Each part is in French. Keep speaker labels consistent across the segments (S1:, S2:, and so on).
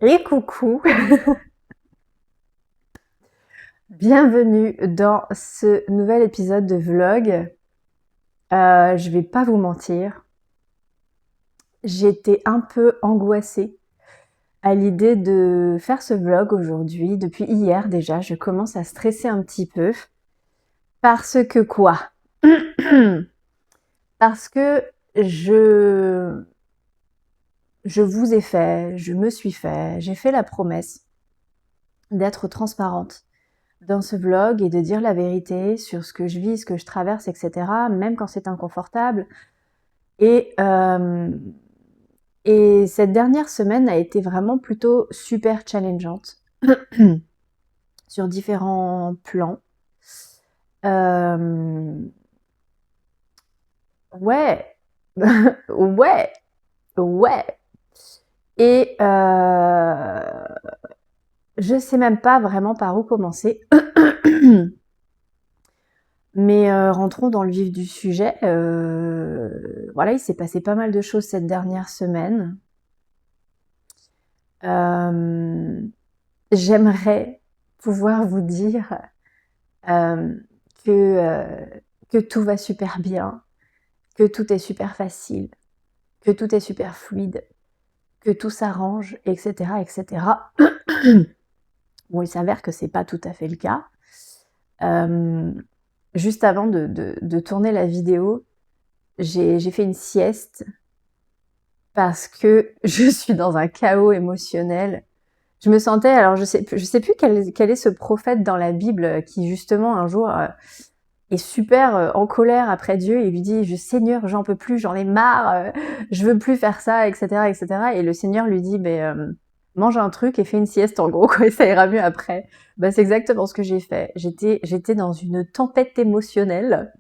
S1: Et coucou, bienvenue dans ce nouvel épisode de vlog. Je vais pas vous mentir, j'étais un peu angoissée à l'idée de faire ce vlog aujourd'hui. Depuis hier déjà, je commence à stresser un petit peu. Parce que quoi? Parce que je, je me suis fait, j'ai fait la promesse d'être transparente dans ce vlog et de dire la vérité sur ce que je vis, ce que je traverse, etc., même quand c'est inconfortable. Et, euh, et cette dernière semaine a été vraiment plutôt super challengeante sur différents plans. Euh, ouais, ouais, ouais. Et je sais même pas vraiment par où commencer. Mais rentrons dans le vif du sujet. Voilà, il s'est passé pas mal de choses cette dernière semaine. Euh, J'aimerais pouvoir vous dire euh, que, euh, que tout va super bien, que tout est super facile, que tout est super fluide, que tout s'arrange, etc., etc. Bon, il s'avère que c'est pas tout à fait le cas. Euh, Juste avant de tourner la vidéo, j'ai fait une sieste parce que je suis dans un chaos émotionnel. Je me sentais, alors je sais plus quel est ce prophète dans la Bible qui justement un jour est super en colère après Dieu et lui dit Seigneur, j'en peux plus, j'en ai marre, je veux plus faire ça, etc., etc. Et le Seigneur lui dit mange un truc et fais une sieste en gros, quoi, et ça ira mieux après. Bah, c'est exactement ce que j'ai fait. J'étais dans une tempête émotionnelle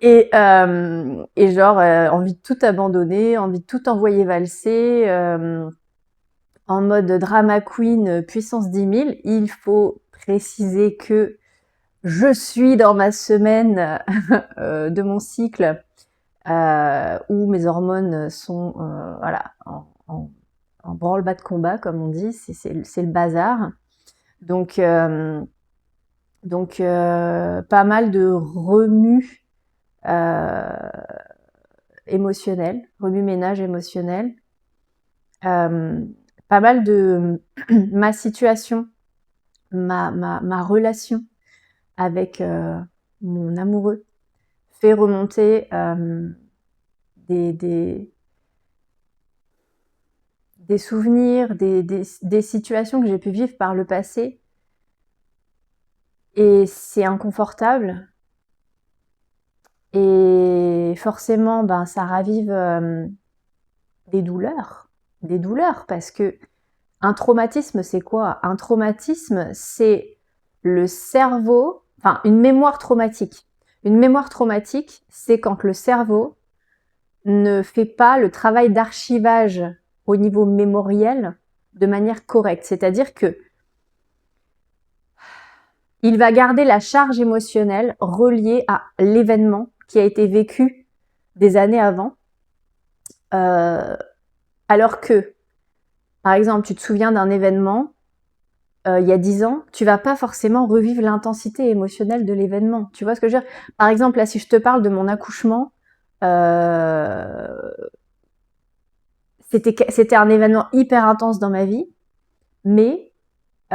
S1: et genre envie de tout abandonner, envie de tout envoyer valser. En mode drama queen puissance 10 000, il faut préciser que je suis dans ma semaine de mon cycle où mes hormones sont voilà, en branle-bas de combat, comme on dit, c'est le bazar. Donc, euh, donc, pas mal de remue euh, émotionnel, remue-ménage émotionnel. Euh, Pas mal de ma situation, ma relation avec mon amoureux fait remonter des, des, des souvenirs, des situations que j'ai pu vivre par le passé. Et c'est inconfortable. Et forcément, ben, ça ravive des douleurs. Des douleurs, parce que un traumatisme, c'est quoi? Un traumatisme, c'est le cerveau, enfin, une mémoire traumatique. Une mémoire traumatique, c'est quand le cerveau ne fait pas le travail d'archivage au niveau mémoriel de manière correcte. C'est-à-dire que il va garder la charge émotionnelle reliée à l'événement qui a été vécu des années avant. Euh, Alors que, par exemple, tu te souviens d'un événement il y a 10 ans, tu vas pas forcément revivre l'intensité émotionnelle de l'événement. Tu vois ce que je veux dire? Par exemple, là, si je te parle de mon accouchement, euh, c'était un événement hyper intense dans ma vie, mais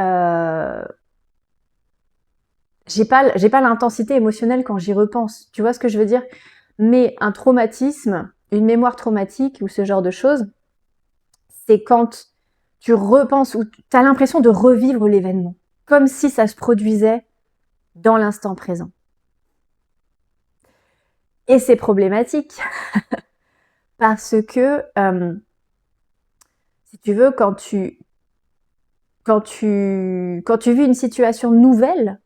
S1: euh, j'ai pas l'intensité émotionnelle quand j'y repense. Tu vois ce que je veux dire? Mais un traumatisme, une mémoire traumatique ou ce genre de choses, c'est quand tu repenses ou tu as l'impression de revivre l'événement, comme si ça se produisait dans l'instant présent. Et c'est problématique parce que, si tu veux, quand tu vis une situation nouvelle,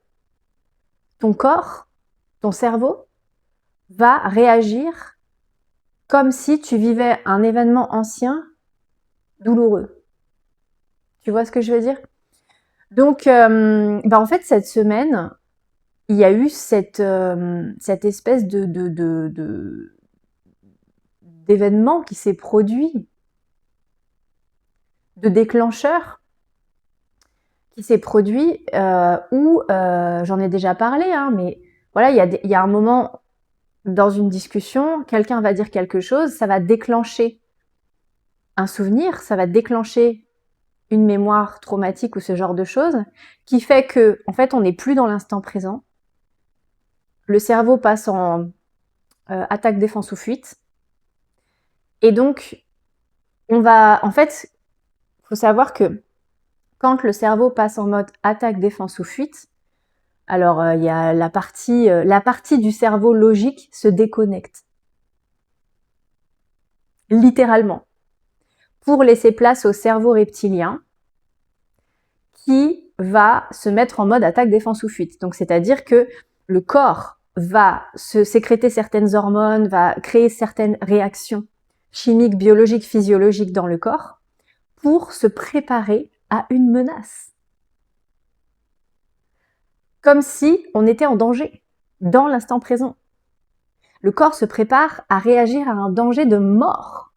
S1: ton corps, ton cerveau va réagir comme si tu vivais un événement ancien douloureux. Tu vois ce que je veux dire? Donc, en fait, cette semaine, il y a eu cette espèce d'événement qui s'est produit de déclencheur qui s'est produit où, j'en ai déjà parlé, hein, mais voilà, il y a un moment dans une discussion, quelqu'un va dire quelque chose, ça va déclencher un souvenir, ça va déclencher une mémoire traumatique ou ce genre de choses, qui fait que, en fait, on n'est plus dans l'instant présent. Le cerveau passe en attaque, défense ou fuite. Et donc, en fait, il faut savoir que quand le cerveau passe en mode attaque, défense ou fuite, alors il y a la partie du cerveau logique se déconnecte. Littéralement. Pour laisser place au cerveau reptilien qui va se mettre en mode attaque, défense ou fuite. Donc, c'est-à-dire que le corps va sécréter certaines hormones, va créer certaines réactions chimiques, biologiques, physiologiques dans le corps pour se préparer à une menace. Comme si on était en danger, dans l'instant présent. Le corps se prépare à réagir à un danger de mort.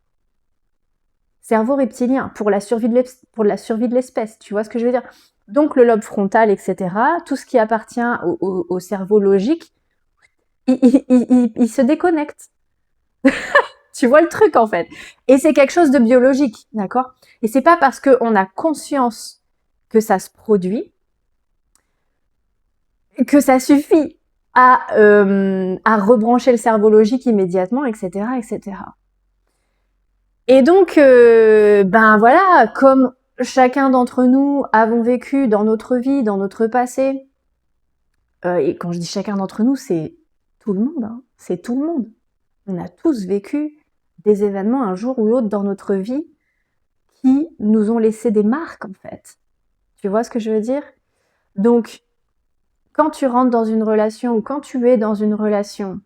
S1: Cerveau reptilien, pour la survie de l'espèce, tu vois ce que je veux dire? Donc le lobe frontal, etc., tout ce qui appartient au cerveau logique, il se déconnecte. Tu vois le truc, en fait. Et c'est quelque chose de biologique, d'accord? Et c'est pas parce qu'on a conscience que ça se produit que ça suffit à rebrancher le cerveau logique immédiatement, etc., etc. Et donc, ben voilà, comme chacun d'entre nous avons vécu dans notre vie, dans notre passé, et quand je dis chacun d'entre nous, c'est tout le monde, hein, c'est tout le monde. On a tous vécu des événements un jour ou l'autre dans notre vie qui nous ont laissé des marques, en fait. Tu vois ce que je veux dire? Donc, quand tu rentres dans une relation ou quand tu es dans une relation,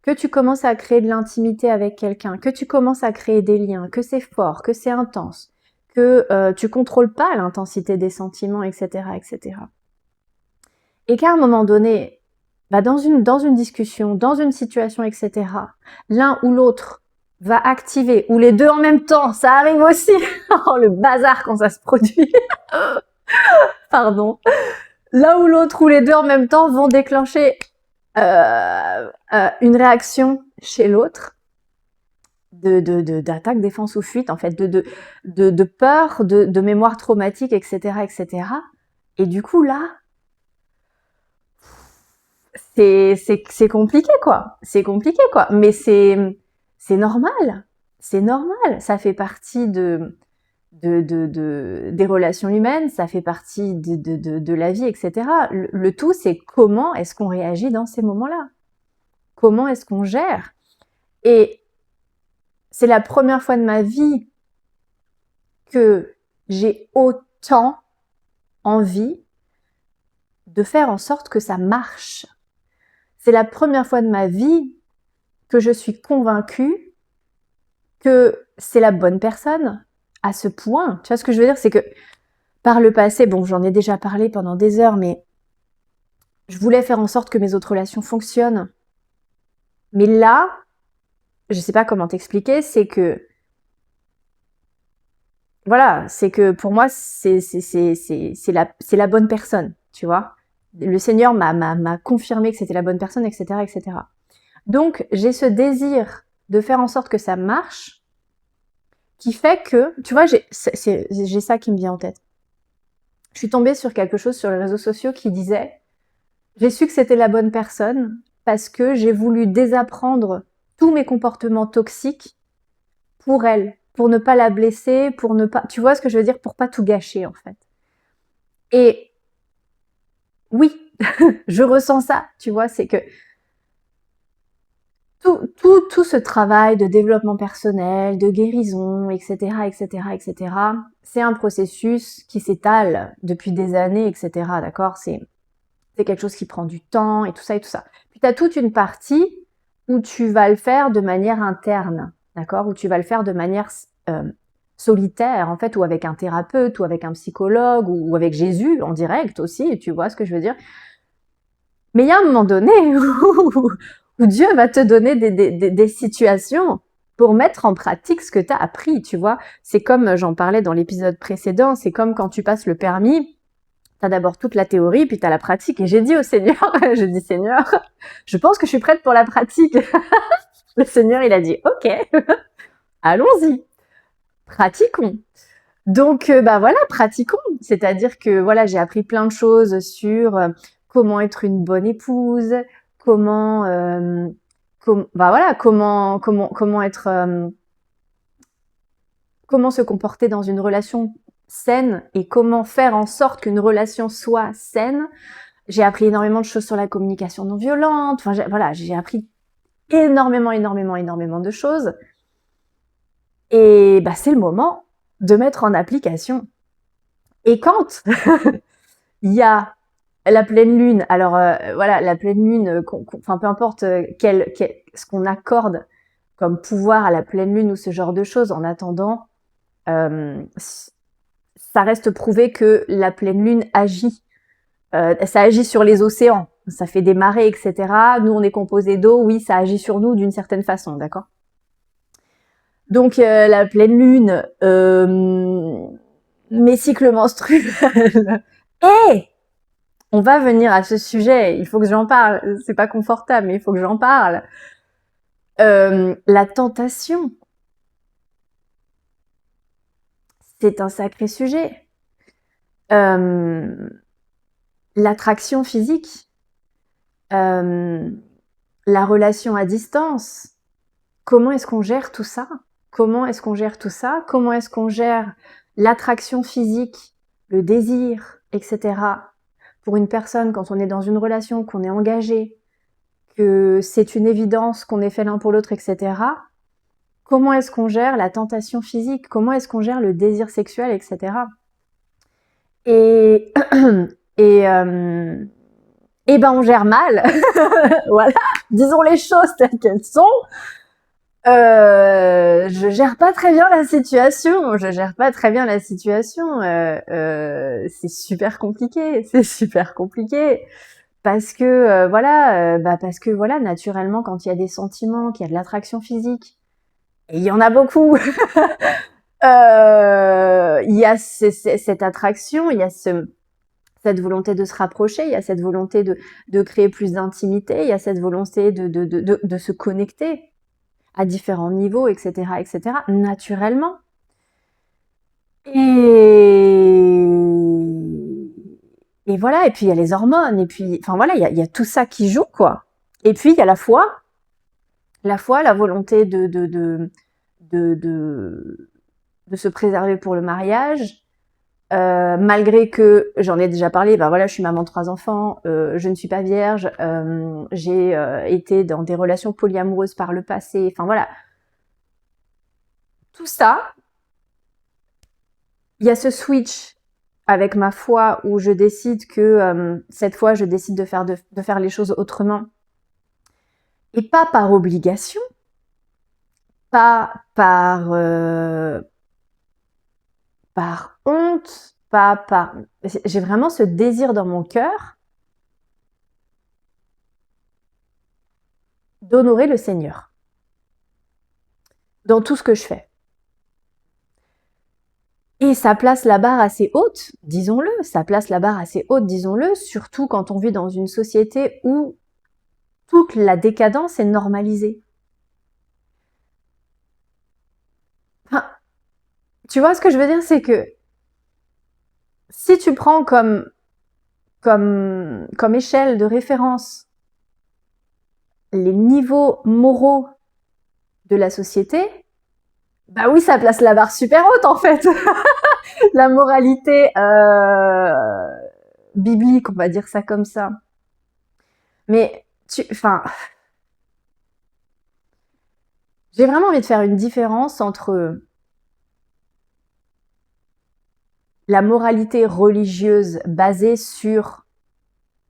S1: que tu commences à créer de l'intimité avec quelqu'un, que tu commences à créer des liens, que c'est fort, que c'est intense, que tu contrôles pas l'intensité des sentiments, etc., etc. Et qu'à un moment donné, bah dans une discussion, dans une situation, etc., l'un ou l'autre va activer, ou les deux en même temps, ça arrive aussi, oh, le bazar quand ça se produit, pardon, l'un ou l'autre ou les deux en même temps vont déclencher une réaction chez l'autre d'attaque, défense ou fuite, en fait, de peur, de mémoire traumatique, etc., etc. Et du coup, là, c'est compliqué, quoi. C'est compliqué, quoi. Mais c'est normal. C'est normal. Ça fait partie des relations humaines, ça fait partie de la vie, etc. Le tout, c'est comment est-ce qu'on réagit dans ces moments-là? Comment est-ce qu'on gère? Et c'est la première fois de ma vie que j'ai autant envie de faire en sorte que ça marche. C'est la première fois de ma vie que je suis convaincue que c'est la bonne personne à ce point. Tu vois ce que je veux dire? C'est que par le passé, bon, j'en ai déjà parlé pendant des heures, mais je voulais faire en sorte que mes autres relations fonctionnent. Mais là, je sais pas comment t'expliquer, c'est que voilà, c'est que pour moi, c'est la bonne personne, tu vois. Le Seigneur m'a confirmé que c'était la bonne personne, etc., etc. Donc, j'ai ce désir de faire en sorte que ça marche, qui fait que, tu vois, j'ai ça qui me vient en tête. Je suis tombée sur quelque chose sur les réseaux sociaux qui disait « J'ai su que c'était la bonne personne parce que j'ai voulu désapprendre tous mes comportements toxiques pour elle, pour ne pas la blesser, pour ne pas... » Tu vois ce que je veux dire? Pour pas tout gâcher, en fait. Et oui, je ressens ça, tu vois, c'est que tout ce travail de développement personnel, de guérison, etc., etc., etc., c'est un processus qui s'étale depuis des années, etc., d'accord? C'est quelque chose qui prend du temps et tout ça et tout ça. Puis tu as toute une partie où tu vas le faire de manière interne, d'accord? Où tu vas le faire de manière solitaire, en fait, ou avec un thérapeute, ou avec un psychologue, ou avec Jésus en direct aussi, tu vois ce que je veux dire? Mais il y a un moment donné où Dieu va te donner des situations pour mettre en pratique ce que tu as appris, tu vois. C'est comme, j'en parlais dans l'épisode précédent, c'est comme quand tu passes le permis, tu as d'abord toute la théorie, puis tu as la pratique. Et j'ai dit au Seigneur, je dis Seigneur, je pense que je suis prête pour la pratique. Le Seigneur, il a dit, ok, allons-y, pratiquons. Donc, bah voilà, pratiquons. C'est-à-dire que voilà, j'ai appris plein de choses sur comment être une bonne épouse, comment, bah voilà, comment être, comment se comporter dans une relation saine et comment faire en sorte qu'une relation soit saine. J'ai appris énormément de choses sur la communication non violente. Enfin, voilà, j'ai appris énormément de choses. Et bah, c'est le moment de mettre en application. Et quand il y a la pleine lune, alors voilà, la pleine lune, enfin peu importe ce qu'on accorde comme pouvoir à la pleine lune ou ce genre de choses, en attendant, ça reste prouvé que la pleine lune agit. Ça agit sur les océans, ça fait des marées, etc. Nous, on est composé d'eau, oui, ça agit sur nous d'une certaine façon, d'accord? Donc la pleine lune, mes cycles menstruels. Et on va venir à ce sujet, il faut que j'en parle. C'est pas confortable, mais il faut que j'en parle. La tentation, c'est un sacré sujet. L'attraction physique, la relation à distance. Comment est-ce qu'on gère tout ça? Comment est-ce qu'on gère tout ça? Comment est-ce qu'on gère l'attraction physique, le désir, etc. pour une personne quand on est dans une relation, qu'on est engagé, que c'est une évidence qu'on est fait l'un pour l'autre, etc. Comment est-ce qu'on gère la tentation physique? Comment est-ce qu'on gère le désir sexuel, etc. Et ben on gère mal. Voilà, disons les choses telles qu'elles sont. Je gère pas très bien la situation. C'est super compliqué. Parce que voilà, naturellement, quand il y a des sentiments, qu'il y a de l'attraction physique, et il y en a beaucoup, il y a cette attraction, il y a cette volonté de se rapprocher, il y a cette volonté de créer plus d'intimité, il y a cette volonté de se connecter à différents niveaux, etc., naturellement. Et voilà, et puis il y a les hormones, et puis, enfin voilà, il y a tout ça qui joue, quoi. Et puis il y a la foi, la volonté de se préserver pour le mariage, malgré que, j'en ai déjà parlé, ben voilà, je suis maman de 3 enfants, je ne suis pas vierge, j'ai été dans des relations polyamoureuses par le passé, enfin voilà. Tout ça, il y a ce switch avec ma foi où je décide que cette fois, je décide de faire les choses autrement. Et pas par obligation, pas par honte, pas par... J'ai vraiment ce désir dans mon cœur d'honorer le Seigneur dans tout ce que je fais. Et ça place la barre assez haute, disons-le, surtout quand on vit dans une société où toute la décadence est normalisée. Enfin, tu vois ce que je veux dire, c'est que si tu prends comme échelle de référence les niveaux moraux de la société, bah oui, ça place la barre super haute en fait. La moralité biblique, on va dire ça comme ça. Mais j'ai vraiment envie de faire une différence entre la moralité religieuse basée sur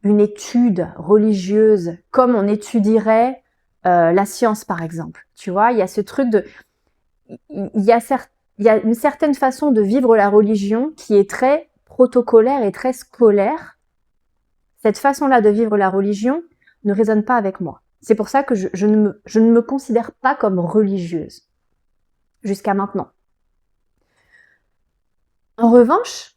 S1: une étude religieuse, comme on étudierait la science par exemple. Tu vois, il y a ce truc de... Il y a une certaine façon de vivre la religion qui est très protocolaire et très scolaire. Cette façon-là de vivre la religion ne résonne pas avec moi. C'est pour ça que je ne me considère pas comme religieuse. jusqu'à maintenant. En revanche,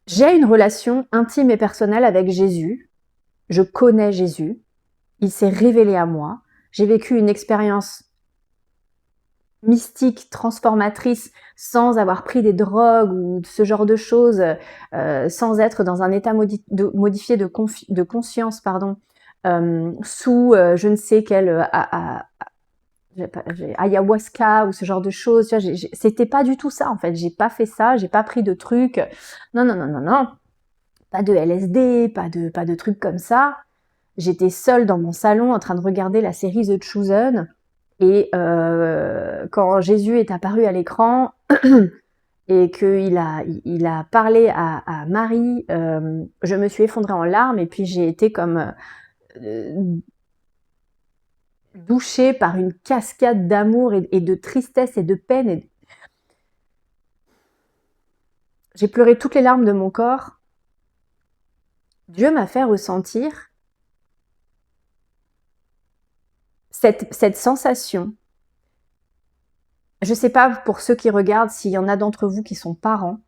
S1: j'ai une relation intime et personnelle avec Jésus. Je connais Jésus. Il s'est révélé à moi. J'ai vécu une expérience mystique, transformatrice, sans avoir pris des drogues ou ce genre de choses, sans être dans un état modifié de conscience, sous je ne sais quel ayahuasca ou ce genre de choses. Tu vois, c'était pas du tout ça en fait. J'ai pas fait ça, j'ai pas pris de trucs. Non. Pas de LSD, pas de trucs comme ça. J'étais seule dans mon salon en train de regarder la série The Chosen. Et quand Jésus est apparu à l'écran et qu'il a parlé à Marie, je me suis effondrée en larmes et puis j'ai été comme douchée par une cascade d'amour et de tristesse et de peine. J'ai pleuré toutes les larmes de mon corps. Dieu m'a fait ressentir cette sensation. Je ne sais pas pour ceux qui regardent s'il y en a d'entre vous qui sont parents.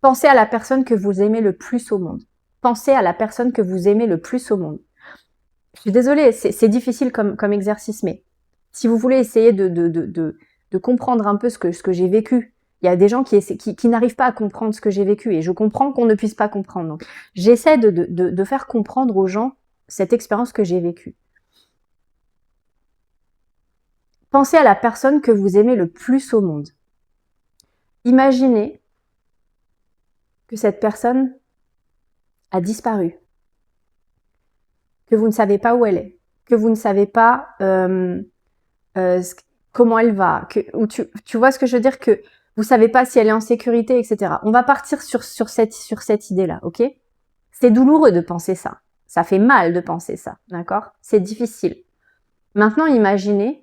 S1: Pensez à la personne que vous aimez le plus au monde. Pensez à la personne que vous aimez le plus au monde. Je suis désolée, c'est difficile comme exercice, mais si vous voulez essayer de comprendre un peu ce que j'ai vécu, il y a des gens qui n'arrivent pas à comprendre ce que j'ai vécu et je comprends qu'on ne puisse pas comprendre. Donc, j'essaie de faire comprendre aux gens cette expérience que j'ai vécue. Pensez à la personne que vous aimez le plus au monde. Imaginez que cette personne a disparu, que vous ne savez pas où elle est, que vous ne savez pas comment elle va, tu vois ce que je veux dire, que vous savez pas si elle est en sécurité, etc. On va partir sur cette idée-là, ok? C'est douloureux de penser ça. Ça fait mal de penser ça, d'accord? C'est difficile. Maintenant, imaginez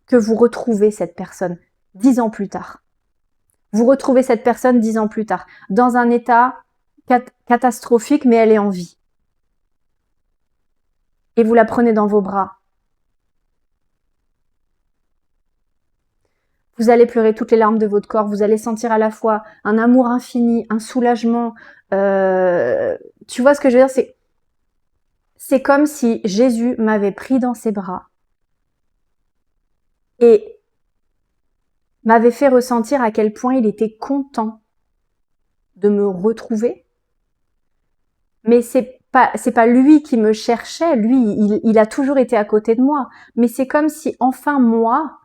S1: que vous retrouvez cette personne 10 ans plus tard. Vous retrouvez cette personne 10 ans plus tard, dans un état catastrophique, mais elle est en vie. Et vous la prenez dans vos bras. Vous allez pleurer toutes les larmes de votre corps, vous allez sentir à la fois un amour infini, un soulagement. Tu vois ce que je veux dire? C'est comme si Jésus m'avait pris dans ses bras et m'avait fait ressentir à quel point il était content de me retrouver. Mais c'est pas lui qui me cherchait, lui, il a toujours été à côté de moi. Mais c'est comme si enfin moi,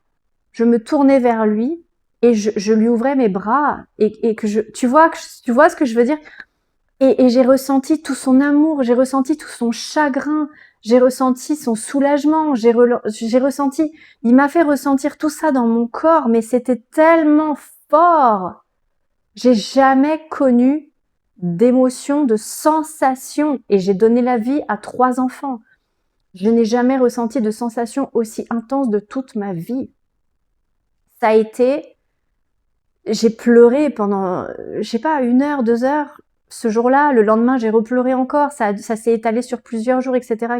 S1: je me tournais vers lui et je lui ouvrais mes bras et que tu vois ce que je veux dire? Et j'ai ressenti tout son amour, j'ai ressenti tout son chagrin, j'ai ressenti son soulagement, j'ai ressenti, il m'a fait ressentir tout ça dans mon corps, mais c'était tellement fort. J'ai jamais connu d'émotion, de sensation, et j'ai donné la vie à 3 enfants. Je n'ai jamais ressenti de sensation aussi intense de toute ma vie. Ça a été, j'ai pleuré pendant, je sais pas, 1 heure, 2 heures, ce jour-là. Le lendemain, j'ai repleuré encore. Ça s'est étalé sur plusieurs jours, etc.,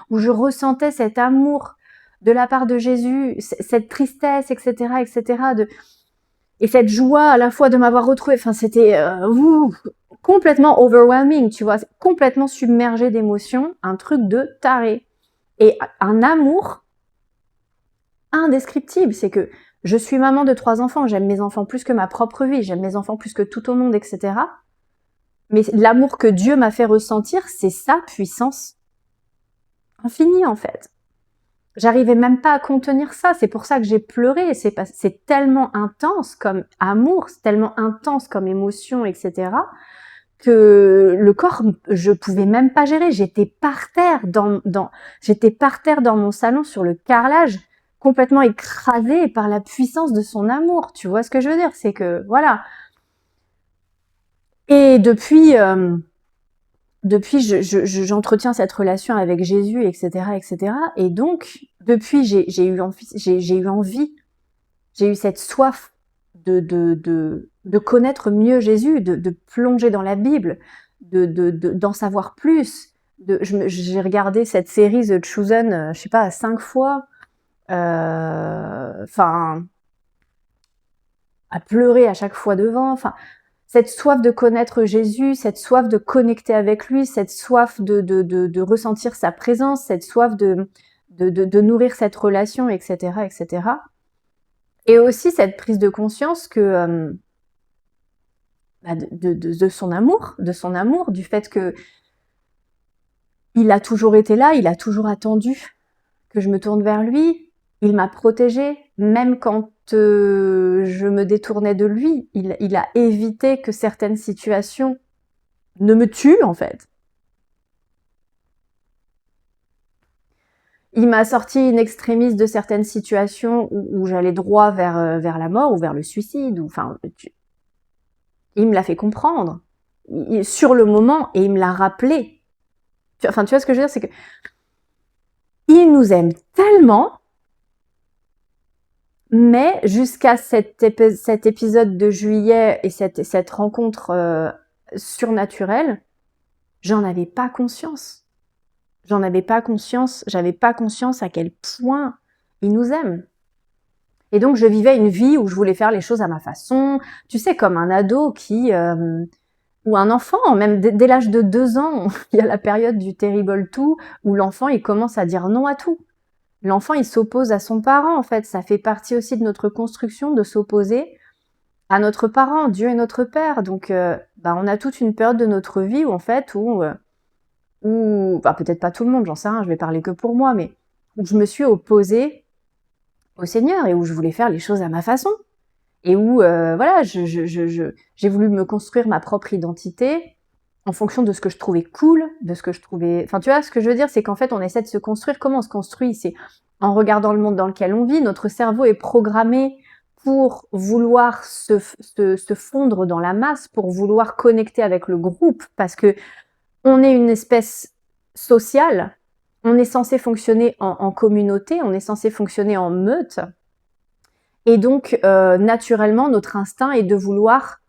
S1: où je ressentais cet amour de la part de Jésus, cette tristesse, etc., et cette joie à la fois de m'avoir retrouvée. Enfin, c'était complètement overwhelming, tu vois, complètement submergé d'émotions, un truc de taré. Et un amour indescriptible. C'est que je suis maman de 3 enfants, j'aime mes enfants plus que ma propre vie, j'aime mes enfants plus que tout au monde, etc. Mais l'amour que Dieu m'a fait ressentir, c'est sa puissance infinie, en fait. J'arrivais même pas à contenir ça, c'est pour ça que j'ai pleuré, c'est tellement intense comme amour, c'est tellement intense comme émotion, etc., que le corps, je pouvais même pas gérer, j'étais par terre dans mon salon sur le carrelage, complètement écrasée par la puissance de son amour, tu vois ce que je veux dire? C'est que, voilà. Et depuis, j'entretiens cette relation avec Jésus, etc., etc. Et donc, depuis, j'ai eu envie, j'ai eu cette soif de connaître mieux Jésus, de plonger dans la Bible, d'en savoir plus. J'ai regardé cette série The Chosen, je sais pas, 5 fois. enfin, à pleurer à chaque fois devant, enfin, cette soif de connaître Jésus, cette soif de connecter avec lui, cette soif de ressentir sa présence, cette soif de nourrir cette relation, etc., etc. Et aussi cette prise de conscience que de son amour, du fait que il a toujours été là, il a toujours attendu que je me tourne vers lui, il m'a protégée, même quand je me détournais de lui, il a évité que certaines situations ne me tuent en fait. Il m'a sorti in extremis de certaines situations où j'allais droit vers la mort ou vers le suicide. Enfin, il me l'a fait comprendre sur le moment et il me l'a rappelé. Enfin, tu vois ce que je veux dire, c'est que il nous aime tellement, mais jusqu'à cet épisode de juillet et cette rencontre surnaturelle, j'en avais pas conscience. J'avais pas conscience à quel point il nous aime. Et donc, je vivais une vie où je voulais faire les choses à ma façon. Tu sais, comme un ado ou un enfant, même dès l'âge de 2 ans, il y a la période du terrible two où l'enfant, il commence à dire non à tout. L'enfant, il s'oppose à son parent, en fait. Ça fait partie aussi de notre construction de s'opposer à notre parent. Dieu est notre père. Donc, on a toute une période de notre vie où, en fait, où peut-être pas tout le monde, j'en sais rien, je vais parler que pour moi, mais où je me suis opposée au Seigneur et où je voulais faire les choses à ma façon. Et où, voilà, j'ai voulu me construire ma propre identité en fonction de ce que je trouvais cool, de ce que je trouvais... Enfin, tu vois, ce que je veux dire, c'est qu'en fait, on essaie de se construire. Comment on se construit? C'est en regardant le monde dans lequel on vit. Notre cerveau est programmé pour vouloir se fondre dans la masse, pour vouloir connecter avec le groupe, parce que on est une espèce sociale, on est censé fonctionner en communauté, on est censé fonctionner en meute. Et donc, naturellement, notre instinct est de vouloir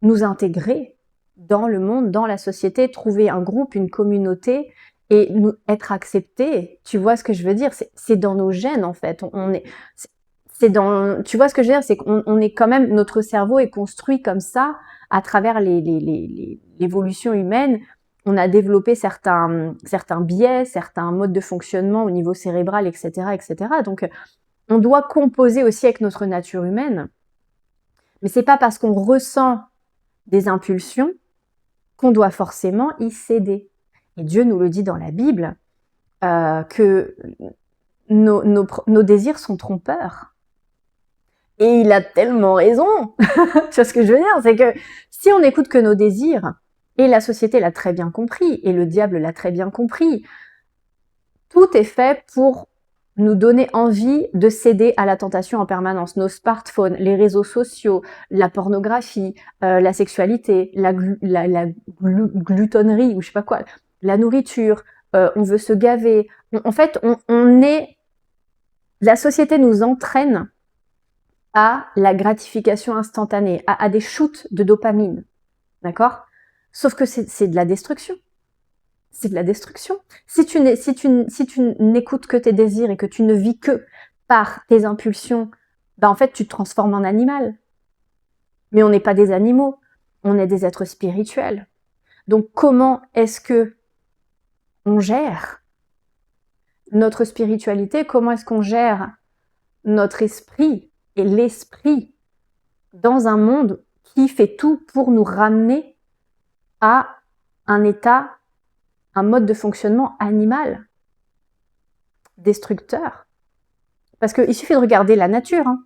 S1: nous intégrer dans le monde, dans la société, trouver un groupe, une communauté et être accepté. Tu vois ce que je veux dire? C'est dans nos gènes, en fait. Tu vois ce que je veux dire? C'est qu'on est quand même, notre cerveau est construit comme ça à travers l'évolution humaine. On a développé certains biais, certains modes de fonctionnement au niveau cérébral, etc., etc. Donc, on doit composer aussi avec notre nature humaine, mais c'est pas parce qu'on ressent des impulsions qu'on doit forcément y céder. Et Dieu nous le dit dans la Bible, que nos désirs sont trompeurs. Et il a tellement raison. Tu vois ce que je veux dire? C'est que si on n'écoute que nos désirs, et la société l'a très bien compris, et le diable l'a très bien compris, tout est fait pour nous donner envie de céder à la tentation en permanence. Nos smartphones, les réseaux sociaux, la pornographie, la sexualité, la glutonnerie, ou je sais pas quoi, la nourriture, on veut se gaver. En fait, la société nous entraîne à la gratification instantanée, à des shoots de dopamine. D'accord? Sauf que c'est de la destruction. C'est de la destruction. Si tu n'écoutes que tes désirs et que tu ne vis que par tes impulsions, en fait, tu te transformes en animal. Mais on n'est pas des animaux, on est des êtres spirituels. Donc, comment est-ce que on gère notre spiritualité? Comment est-ce qu'on gère notre esprit et l'esprit dans un monde qui fait tout pour nous ramener à un état, un mode de fonctionnement animal, destructeur? Parce qu'il suffit de regarder la nature. Hein.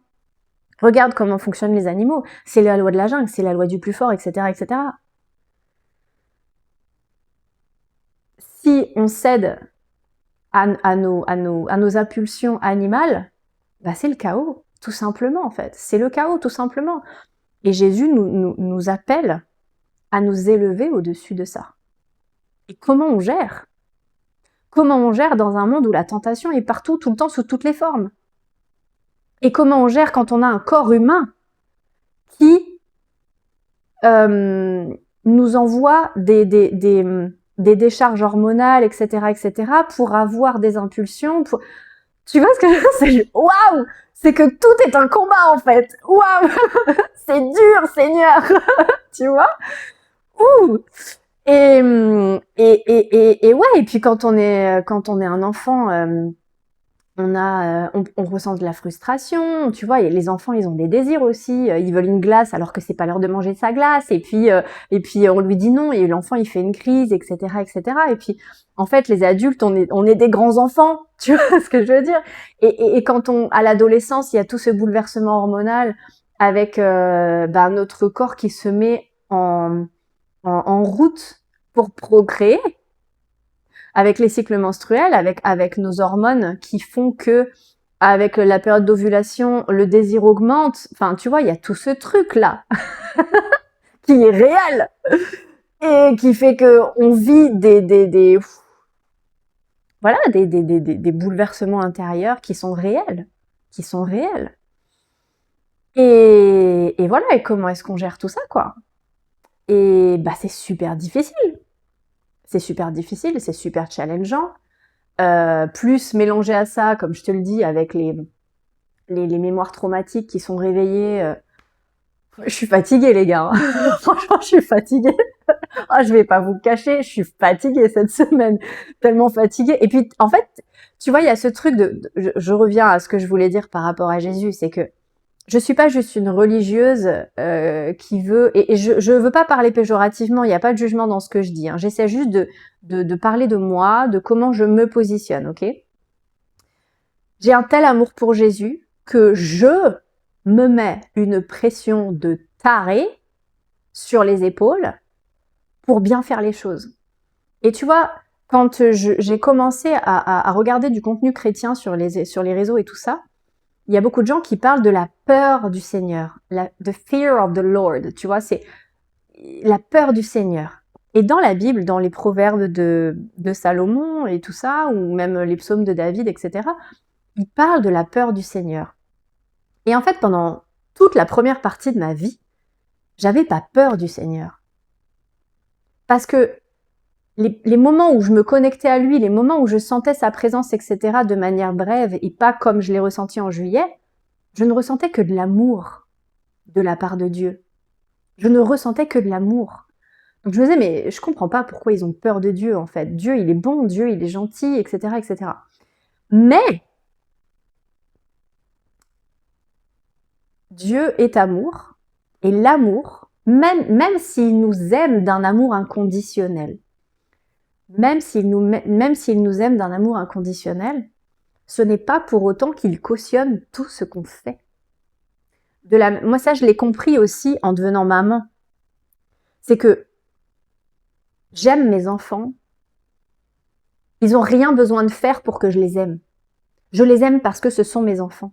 S1: Regarde comment fonctionnent les animaux. C'est la loi de la jungle, c'est la loi du plus fort, etc., etc. Si on cède à nos impulsions animales, c'est le chaos, tout simplement, en fait. C'est le chaos, tout simplement. Et Jésus nous appelle à nous élever au-dessus de ça. Et comment on gère? Comment on gère dans un monde où la tentation est partout, tout le temps, sous toutes les formes? Et comment on gère quand on a un corps humain qui nous envoie des décharges hormonales, etc., etc., pour avoir des impulsions, Tu vois ce que je veux dire? C'est waouh! C'est que tout est un combat en fait. Waouh! C'est dur, Seigneur. Tu vois? Ouh! Et ouais, et puis quand on est un enfant, on ressent de la frustration, tu vois. Et les enfants, ils ont des désirs aussi. Ils veulent une glace alors que c'est pas l'heure de manger sa glace. Et puis on lui dit non et l'enfant il fait une crise, etc., etc. Et puis en fait, les adultes, on est des grands enfants. Tu vois ce que je veux dire? Et quand à l'adolescence, il y a tout ce bouleversement hormonal avec notre corps qui se met en route pour procréer, avec les cycles menstruels, avec nos hormones qui font que, avec la période d'ovulation, le désir augmente. Enfin, tu vois, il y a tout ce truc-là qui est réel et qui fait que on vit des bouleversements intérieurs qui sont réels, Et voilà, et comment est-ce qu'on gère tout ça, quoi? Et bah, c'est super difficile. C'est super challengeant. Plus mélangé à ça, comme je te le dis, avec les mémoires traumatiques qui sont réveillées. Je suis fatiguée, les gars. Franchement, je suis fatiguée. Ah, je vais pas vous le cacher, je suis fatiguée cette semaine. Tellement fatiguée. Et puis, en fait, tu vois, il y a ce truc je reviens à ce que je voulais dire par rapport à Jésus, c'est que je suis pas juste une religieuse qui veut, et je veux pas parler péjorativement, il n'y a pas de jugement dans ce que je dis, hein. J'essaie juste de parler de moi, de comment je me positionne, ok? J'ai un tel amour pour Jésus que je me mets une pression de taré sur les épaules pour bien faire les choses. Et tu vois, quand j'ai commencé à regarder du contenu chrétien sur les réseaux et tout ça, il y a beaucoup de gens qui parlent de la peur du Seigneur, the fear of the Lord, tu vois, c'est la peur du Seigneur. Et dans la Bible, dans les proverbes de Salomon et tout ça, ou même les psaumes de David, etc., il parle de la peur du Seigneur. Et en fait, pendant toute la première partie de ma vie, j'avais pas peur du Seigneur. Parce que les moments où je me connectais à lui, les moments où je sentais sa présence, etc., de manière brève et pas comme je l'ai ressenti en juillet, je ne ressentais que de l'amour de la part de Dieu. Je ne ressentais que de l'amour. Donc je me disais, mais je comprends pas pourquoi ils ont peur de Dieu, en fait. Dieu, il est bon, Dieu, il est gentil, etc., etc. Mais Dieu est amour, et l'amour, même s'il nous aime d'un amour inconditionnel, même s'il nous aime d'un amour inconditionnel, ce n'est pas pour autant qu'il cautionne tout ce qu'on fait. Moi, ça, je l'ai compris aussi en devenant maman. C'est que j'aime mes enfants. Ils n'ont rien besoin de faire pour que je les aime. Je les aime parce que ce sont mes enfants.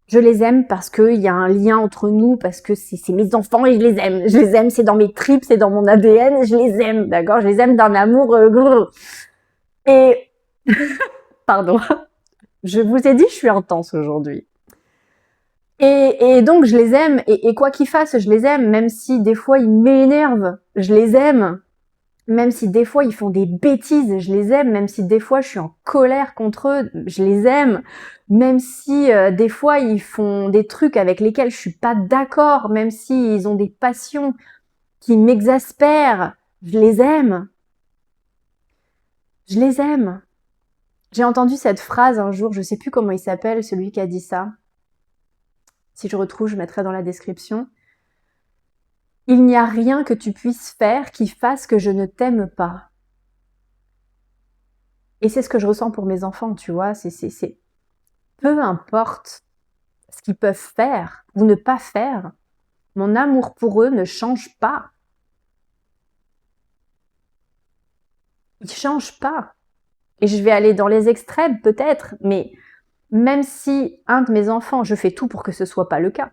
S1: Je les aime parce qu'il y a un lien entre nous, parce que c'est mes enfants et je les aime. Je les aime, c'est dans mes tripes, c'est dans mon ADN, je les aime, d'accord? Je les aime d'un amour... Et... Pardon. Je vous ai dit, je suis intense aujourd'hui. Et donc, je les aime, et quoi qu'ils fassent, je les aime, même si des fois ils m'énervent, je les aime. Même si des fois ils font des bêtises, je les aime. Même si des fois je suis en colère contre eux, je les aime. Même si des fois ils font des trucs avec lesquels je suis pas d'accord, même si ils ont des passions qui m'exaspèrent, je les aime. Je les aime. J'ai entendu cette phrase un jour, je sais plus comment il s'appelle, celui qui a dit ça. Si je retrouve, je mettrai dans la description. Il n'y a rien que tu puisses faire qui fasse que je ne t'aime pas. Et c'est ce que je ressens pour mes enfants, tu vois. C'est peu importe ce qu'ils peuvent faire ou ne pas faire, mon amour pour eux ne change pas. Il change pas. Et je vais aller dans les extrêmes peut-être, mais même si un de mes enfants, je fais tout pour que ce soit pas le cas,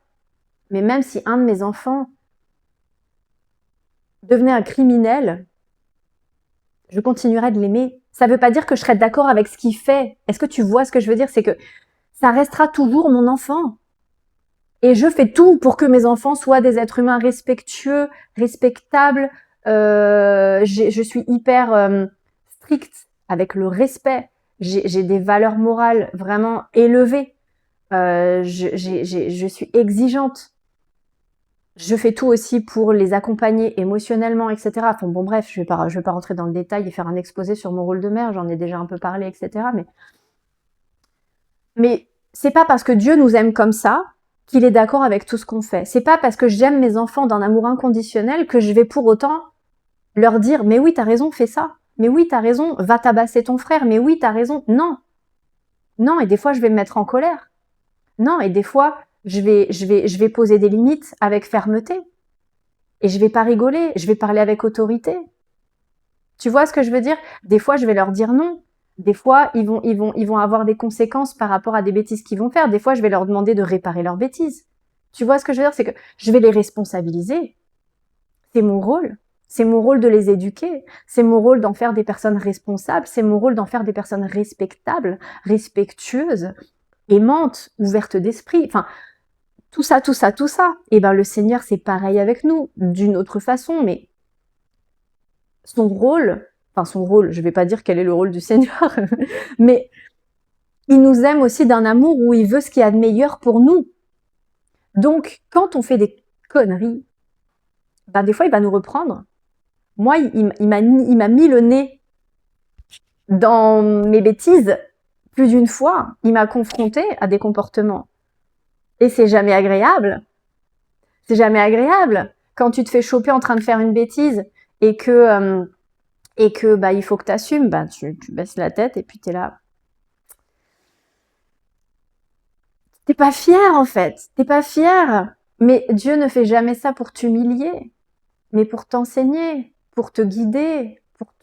S1: mais même si un de mes enfants devenait un criminel, je continuerai de l'aimer. Ça veut pas dire que je serai d'accord avec ce qu'il fait. Est-ce que tu vois ce que je veux dire? C'est que ça restera toujours mon enfant. Et je fais tout pour que mes enfants soient des êtres humains respectueux, respectables. Je suis hyper stricte avec le respect. j'ai des valeurs morales vraiment élevées. Je suis exigeante. Je fais tout aussi pour les accompagner émotionnellement, etc. Enfin bon, bref, je vais pas rentrer dans le détail et faire un exposé sur mon rôle de mère, j'en ai déjà un peu parlé, etc. Mais c'est pas parce que Dieu nous aime comme ça qu'il est d'accord avec tout ce qu'on fait. C'est pas parce que j'aime mes enfants d'un amour inconditionnel que je vais pour autant leur dire « mais oui, t'as raison, fais ça. Mais oui, t'as raison, va tabasser ton frère. Mais oui, t'as raison. » Non. Non, et des fois, je vais me mettre en colère. Non, et des fois, je vais poser des limites avec fermeté. Et je vais pas rigoler, je vais parler avec autorité. Tu vois ce que je veux dire? Des fois, je vais leur dire non. Des fois, ils vont avoir des conséquences par rapport à des bêtises qu'ils vont faire. Des fois, je vais leur demander de réparer leurs bêtises. Tu vois ce que je veux dire? C'est que je vais les responsabiliser. C'est mon rôle. C'est mon rôle de les éduquer. C'est mon rôle d'en faire des personnes responsables. C'est mon rôle d'en faire des personnes respectables, respectueuses, aimantes, ouvertes d'esprit. Enfin, tout ça, tout ça, tout ça. Et ben, le Seigneur, c'est pareil avec nous, d'une autre façon, mais son rôle, je vais pas dire quel est le rôle du Seigneur, mais il nous aime aussi d'un amour où il veut ce qu'il y a de meilleur pour nous. Donc, quand on fait des conneries, ben, des fois, il va nous reprendre. Moi, il m'a mis le nez dans mes bêtises plus d'une fois. Il m'a confronté à des comportements. Et c'est jamais agréable. C'est jamais agréable. Quand tu te fais choper en train de faire une bêtise et que bah, il faut que t'assumes, bah, tu baisses la tête et puis t'es là. T'es pas fier en fait. T'es pas fier. Mais Dieu ne fait jamais ça pour t'humilier, mais pour t'enseigner, pour te guider, pour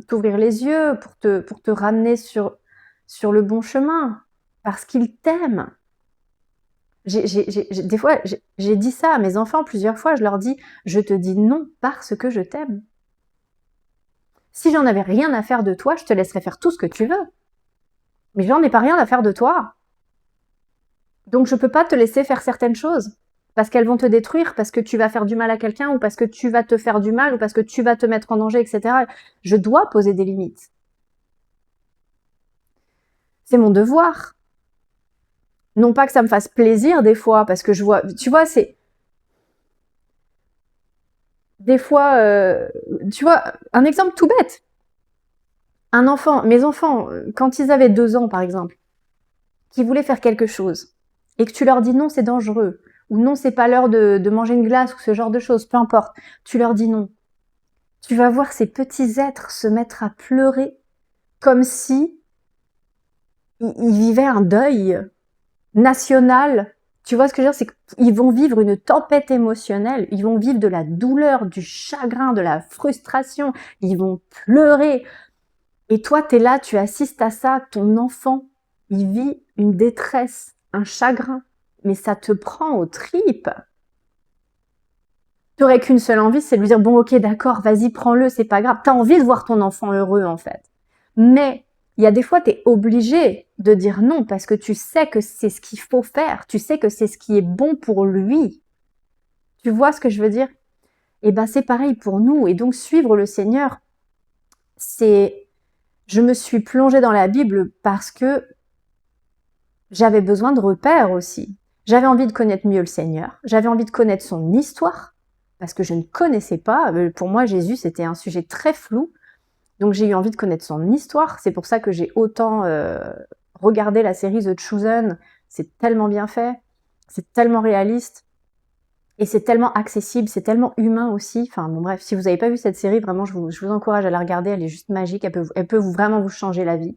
S1: t'ouvrir les yeux, pour te ramener sur le bon chemin. Parce qu'il t'aime. Des fois, j'ai dit ça à mes enfants plusieurs fois, je leur dis, je te dis non parce que je t'aime. Si j'en avais rien à faire de toi, je te laisserais faire tout ce que tu veux. Mais j'en ai pas rien à faire de toi. Donc je peux pas te laisser faire certaines choses. Parce qu'elles vont te détruire, parce que tu vas faire du mal à quelqu'un, ou parce que tu vas te faire du mal, ou parce que tu vas te mettre en danger, etc. Je dois poser des limites. C'est mon devoir. Non pas que ça me fasse plaisir des fois, parce que je vois, tu vois, c'est des fois, tu vois, un exemple tout bête. Un enfant, mes enfants, quand ils avaient 2 ans par exemple, qui voulaient faire quelque chose, et que tu leur dis non, c'est dangereux, ou non, c'est pas l'heure de manger une glace, ou ce genre de choses, peu importe, tu leur dis non. Tu vas voir ces petits êtres se mettre à pleurer comme si ils vivaient un deuil national. Tu vois ce que je veux dire? C'est qu'ils vont vivre une tempête émotionnelle, ils vont vivre de la douleur, du chagrin, de la frustration, ils vont pleurer. Et toi, t'es là, tu assistes à ça, ton enfant, il vit une détresse, un chagrin, mais ça te prend aux tripes. T'aurais qu'une seule envie, c'est de lui dire, bon, ok, d'accord, vas-y, prends-le, c'est pas grave. T'as envie de voir ton enfant heureux, en fait. Mais il y a des fois, t'es obligé de dire non parce que tu sais que c'est ce qu'il faut faire. Tu sais que c'est ce qui est bon pour lui. Tu vois ce que je veux dire? Et ben, c'est pareil pour nous. Et donc, suivre le Seigneur, c'est... Je me suis plongée dans la Bible parce que j'avais besoin de repères aussi. J'avais envie de connaître mieux le Seigneur. J'avais envie de connaître son histoire parce que je ne connaissais pas. Pour moi, Jésus, c'était un sujet très flou. Donc j'ai eu envie de connaître son histoire. C'est pour ça que j'ai autant regardé la série The Chosen. C'est tellement bien fait, c'est tellement réaliste et c'est tellement accessible, c'est tellement humain aussi. Enfin bon bref, si vous n'avez pas vu cette série, vraiment je vous encourage à la regarder. Elle est juste magique. Elle peut vraiment vous changer la vie.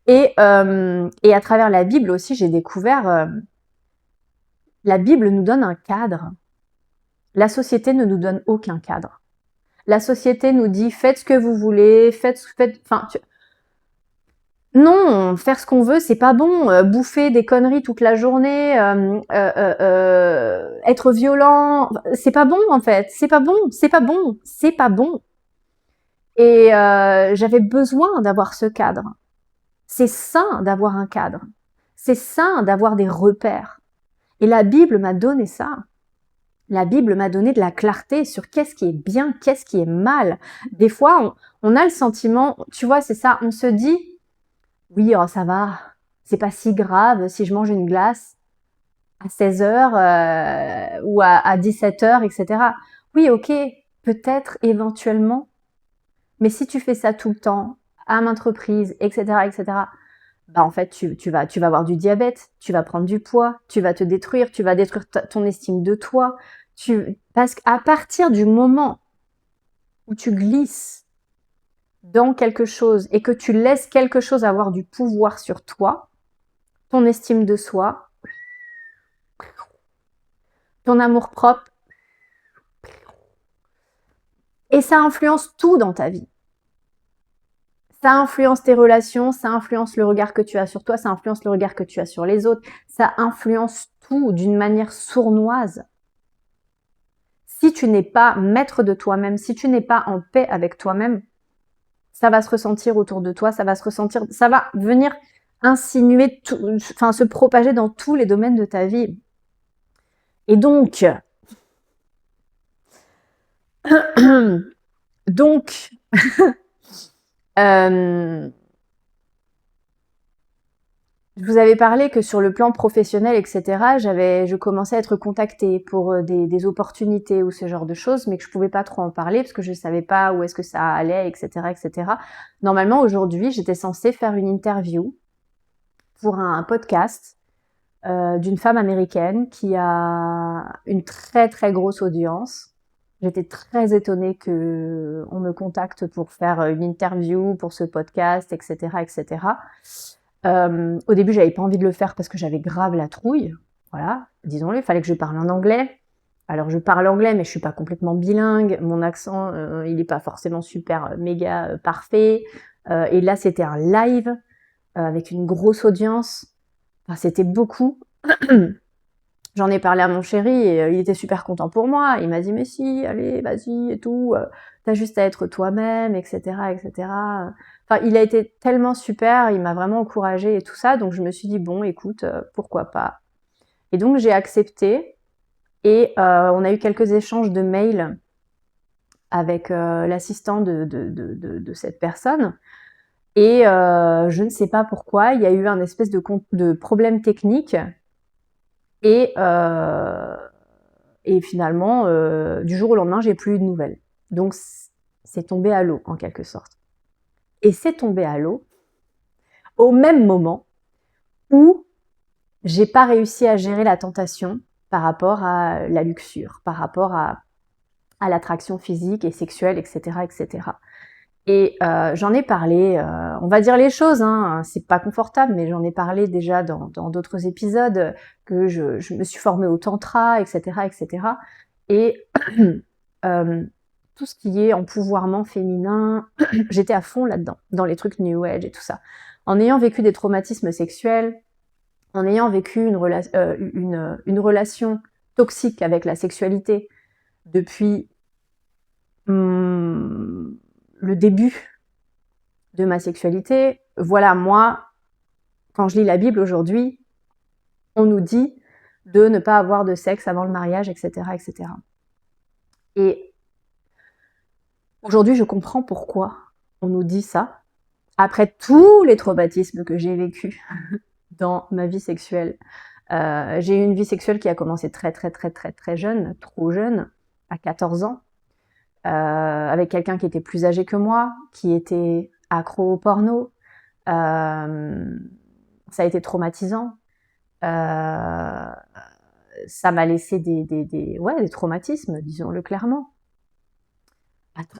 S1: Et à travers la Bible aussi, j'ai découvert la Bible nous donne un cadre. La société ne nous donne aucun cadre. La société nous dit faites ce que vous voulez, non, faire ce qu'on veut, c'est pas bon. Bouffer des conneries toute la journée, être violent, c'est pas bon en fait. C'est pas bon, c'est pas bon, c'est pas bon. Et j'avais besoin d'avoir ce cadre. C'est sain d'avoir un cadre. C'est sain d'avoir des repères. Et la Bible m'a donné ça. La Bible m'a donné de la clarté sur qu'est-ce qui est bien, qu'est-ce qui est mal. Des fois, on a le sentiment, tu vois, c'est ça, on se dit, oui, oh, ça va, c'est pas si grave si je mange une glace à 16h ou à 17h, etc. Oui, ok, peut-être éventuellement, mais si tu fais ça tout le temps, à maintes reprises, etc., etc., bah en fait, tu vas avoir du diabète, tu vas prendre du poids, tu vas te détruire, tu vas détruire ton estime de toi. Parce qu'à partir du moment où tu glisses dans quelque chose et que tu laisses quelque chose avoir du pouvoir sur toi, ton estime de soi, ton amour-propre, et ça influence tout dans ta vie. Ça influence tes relations, ça influence le regard que tu as sur toi, ça influence le regard que tu as sur les autres, ça influence tout d'une manière sournoise. Si tu n'es pas maître de toi-même, si tu n'es pas en paix avec toi-même, ça va se ressentir autour de toi, ça va venir insinuer, enfin se propager dans tous les domaines de ta vie. Et donc, je vous avais parlé que sur le plan professionnel, etc., je commençais à être contactée pour des opportunités ou ce genre de choses, mais que je pouvais pas trop en parler parce que je savais pas où est-ce que ça allait, etc., etc. Normalement, aujourd'hui, j'étais censée faire une interview pour un podcast d'une femme américaine qui a une très très grosse audience. J'étais très étonnée que on me contacte pour faire une interview pour ce podcast, etc., etc. Au début, j'avais pas envie de le faire parce que j'avais grave la trouille. Voilà, disons-le, il fallait que je parle en anglais. Alors, je parle anglais, mais je suis pas complètement bilingue. Mon accent, il est pas forcément super méga parfait. Et là, c'était un live avec une grosse audience. Enfin, c'était beaucoup. J'en ai parlé à mon chéri et il était super content pour moi. Il m'a dit mais si, allez, vas-y et tout. T'as juste à être toi-même, etc., etc. Enfin, il a été tellement super, il m'a vraiment encouragée et tout ça. Donc je me suis dit bon, écoute, pourquoi pas. Et donc j'ai accepté et on a eu quelques échanges de mails avec l'assistant de cette personne. Et je ne sais pas pourquoi, il y a eu un espèce de problème technique. Et finalement, du jour au lendemain, j'ai plus eu de nouvelles. Donc c'est tombé à l'eau en quelque sorte. Et c'est tombé à l'eau au même moment où j'ai pas réussi à gérer la tentation par rapport à la luxure, par rapport à l'attraction physique et sexuelle, etc., etc. Et j'en ai parlé, on va dire les choses, hein, c'est pas confortable, mais j'en ai parlé déjà dans d'autres épisodes, que je me suis formée au tantra, etc., etc. Et tout ce qui est empouvoirment féminin, j'étais à fond là-dedans, dans les trucs New Age et tout ça. En ayant vécu des traumatismes sexuels, en ayant vécu une relation toxique avec la sexualité depuis le début de ma sexualité, voilà, moi, quand je lis la Bible aujourd'hui, on nous dit de ne pas avoir de sexe avant le mariage, etc., etc. Et aujourd'hui, je comprends pourquoi on nous dit ça, après tous les traumatismes que j'ai vécus dans ma vie sexuelle. J'ai eu une vie sexuelle qui a commencé très, très, très, très, très jeune, trop jeune, à 14 ans, avec quelqu'un qui était plus âgé que moi, qui était accro au porno. Ça a été traumatisant. Ça m'a laissé des traumatismes, disons-le clairement.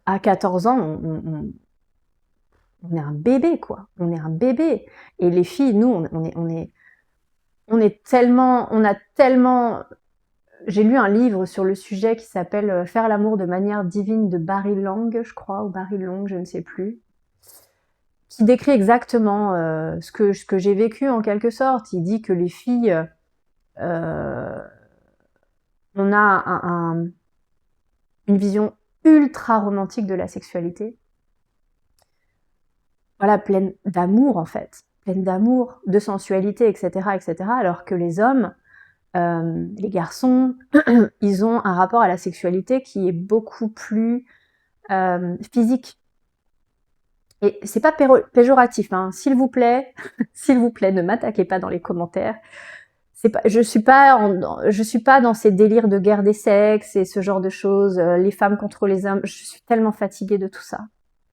S1: À 14 ans, on est un bébé, quoi. On est un bébé. Et les filles, nous, on est tellement, on a tellement. J'ai lu un livre sur le sujet qui s'appelle Faire l'amour de manière divine de Barry Lang, je crois, ou Barry Long, je ne sais plus, qui décrit exactement ce que j'ai vécu en quelque sorte. Il dit que les filles, on a une vision ultra romantique de la sexualité, voilà, pleine d'amour en fait, pleine d'amour, de sensualité, etc., etc., alors que les hommes, Les garçons, ils ont un rapport à la sexualité qui est beaucoup plus physique. Et c'est pas péjoratif, hein. S'il vous plaît, s'il vous plaît, ne m'attaquez pas dans les commentaires. Je suis pas dans ces délires de guerre des sexes et ce genre de choses, les femmes contre les hommes. Je suis tellement fatiguée de tout ça.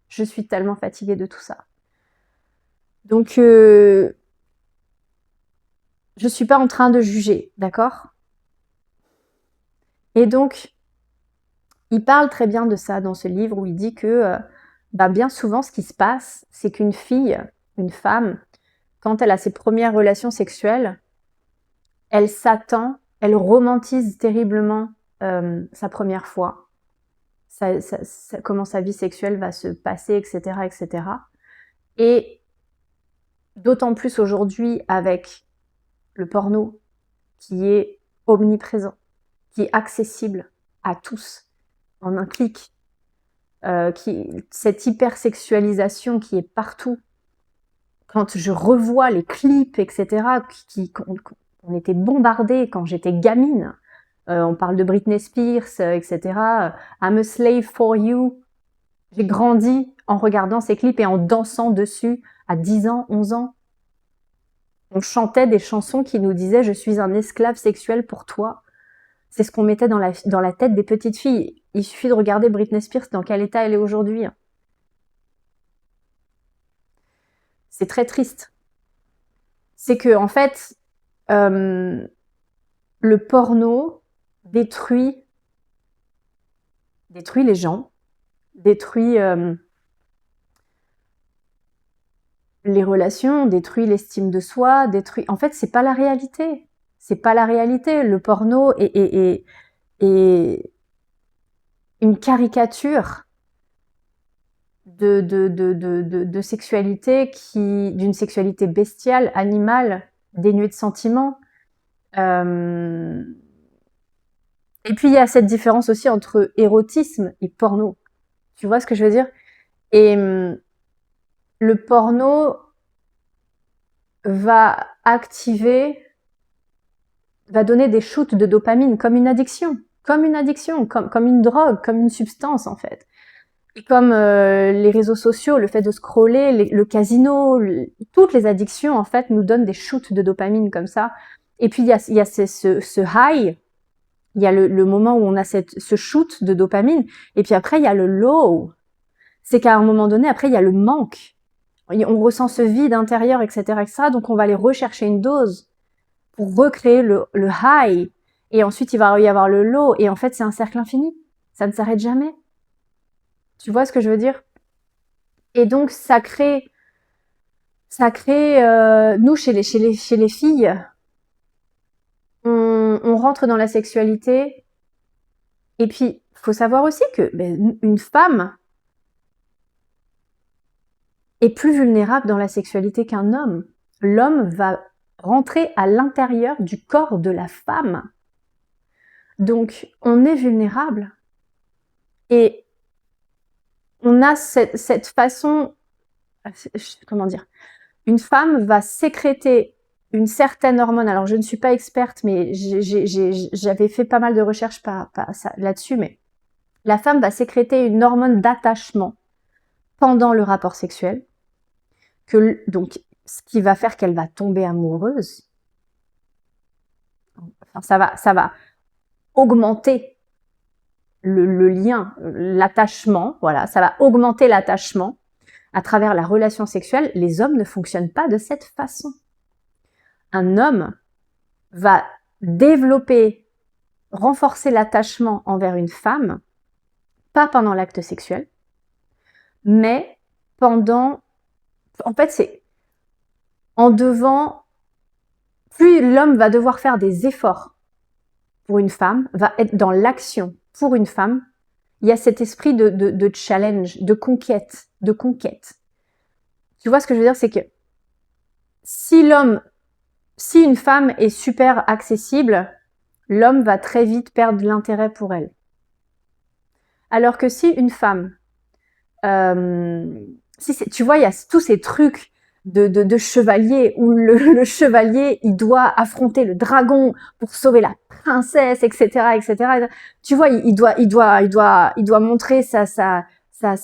S1: Je suis tellement fatiguée de tout ça. Donc, je suis pas en train de juger, d'accord? Et donc, il parle très bien de ça dans ce livre où il dit que bien souvent, ce qui se passe, c'est qu'une fille, une femme, quand elle a ses premières relations sexuelles, elle s'attend, elle romantise terriblement sa première fois, comment sa vie sexuelle va se passer, etc., etc. Et d'autant plus aujourd'hui avec le porno qui est omniprésent, qui est accessible à tous en un clic, cette hypersexualisation qui est partout. Quand je revois les clips, etc., on était bombardés quand j'étais gamine. On parle de Britney Spears, etc. I'm a slave for you. J'ai grandi en regardant ces clips et en dansant dessus à 10 ans, 11 ans. On chantait des chansons qui nous disaient « Je suis un esclave sexuel pour toi ». C'est ce qu'on mettait dans la tête des petites filles. Il suffit de regarder Britney Spears, dans quel état elle est aujourd'hui. C'est très triste. C'est que, en fait, le porno détruit les gens, détruit les relations, détruit l'estime de soi, détruit... En fait, c'est pas la réalité. C'est pas la réalité. Le porno est une caricature de sexualité d'une sexualité bestiale, animale, dénuée de sentiments. Et puis il y a cette différence aussi entre érotisme et porno. Tu vois ce que je veux dire? Et le porno va donner des shoots de dopamine comme une addiction, comme une drogue, comme une substance en fait. Et comme les réseaux sociaux, le fait de scroller, le casino, toutes les addictions en fait nous donnent des shoots de dopamine comme ça. Et puis il y a ce high, il y a le moment où on a ce shoot de dopamine, et puis après il y a le low. C'est qu'à un moment donné, après il y a le manque. On ressent ce vide intérieur, etc., etc. Donc on va aller rechercher une dose pour recréer le high. Et ensuite il va y avoir le low. Et en fait c'est un cercle infini. Ça ne s'arrête jamais. Tu vois ce que je veux dire? Et donc ça crée nous chez les filles, on rentre dans la sexualité. Et puis faut savoir aussi que une femme est plus vulnérable dans la sexualité qu'un homme. L'homme va rentrer à l'intérieur du corps de la femme. Donc on est vulnérable. Et on a cette façon, comment dire, une femme va sécréter une certaine hormone. Alors je ne suis pas experte, mais j'avais fait pas mal de recherches là-dessus, mais la femme va sécréter une hormone d'attachement pendant le rapport sexuel, donc ce qui va faire qu'elle va tomber amoureuse. Enfin, ça va augmenter le lien, l'attachement, voilà, ça va augmenter l'attachement à travers la relation sexuelle. Les hommes ne fonctionnent pas de cette façon. Un homme va renforcer l'attachement envers une femme, pas pendant l'acte sexuel, mais pendant... En fait, c'est plus l'homme va devoir faire des efforts pour une femme, va être dans l'action pour une femme, il y a cet esprit de challenge, de conquête. Tu vois ce que je veux dire? C'est que si une femme est super accessible, l'homme va très vite perdre l'intérêt pour elle. Alors que si une femme, tu vois, il y a tous ces trucs de chevalier, où le chevalier, il doit affronter le dragon pour sauver la princesse, etc., etc. Tu vois, il doit montrer sa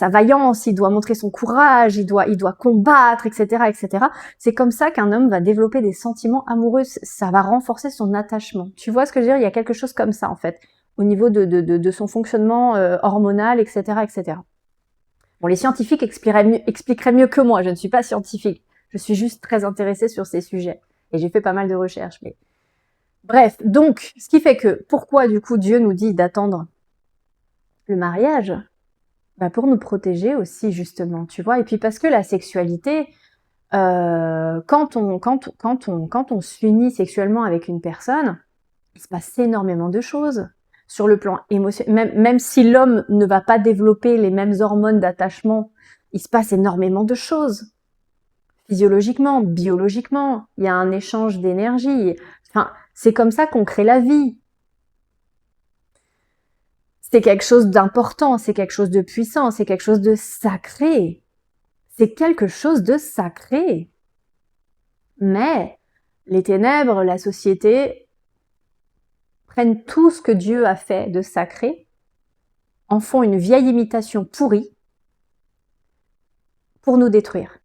S1: vaillance, il doit montrer son courage, il doit combattre, etc., etc. C'est comme ça qu'un homme va développer des sentiments amoureux. Ça va renforcer son attachement. Tu vois ce que je veux dire? Il y a quelque chose comme ça, en fait, au niveau de son fonctionnement hormonal, etc., etc. Bon, les scientifiques expliqueraient mieux que moi. Je ne suis pas scientifique. Je suis juste très intéressée sur ces sujets. Et j'ai fait pas mal de recherches. Mais bref, donc, ce qui fait que, pourquoi du coup Dieu nous dit d'attendre le mariage? Bah, pour nous protéger aussi, justement, tu vois. Et puis parce que la sexualité, quand on s'unit sexuellement avec une personne, il se passe énormément de choses. Sur le plan émotionnel, même si l'homme ne va pas développer les mêmes hormones d'attachement, il se passe énormément de choses. Physiologiquement, biologiquement, il y a un échange d'énergie. Enfin, c'est comme ça qu'on crée la vie. C'est quelque chose d'important, c'est quelque chose de puissant, c'est quelque chose de sacré. C'est quelque chose de sacré. Mais les ténèbres, la société, prennent tout ce que Dieu a fait de sacré, en font une vieille imitation pourrie pour nous détruire.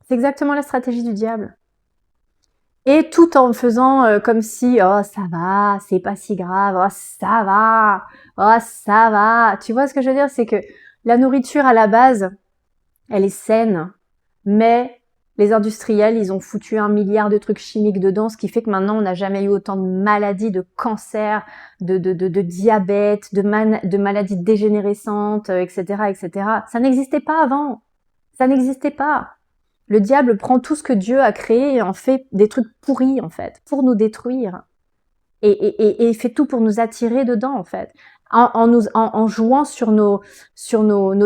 S1: C'est exactement la stratégie du diable. Et tout en faisant comme si « Oh, ça va, c'est pas si grave, oh, ça va, oh, ça va ». Tu vois ce que je veux dire? C'est que la nourriture, à la base, elle est saine, mais les industriels, ils ont foutu 1 milliard de trucs chimiques dedans, ce qui fait que maintenant, on n'a jamais eu autant de maladies, de cancers, de diabète, de maladies dégénérescentes, etc., etc. Ça n'existait pas avant. Ça n'existait pas. Le diable prend tout ce que Dieu a créé et en fait des trucs pourris, en fait, pour nous détruire. Et il fait tout pour nous attirer dedans, en fait. En jouant sur nos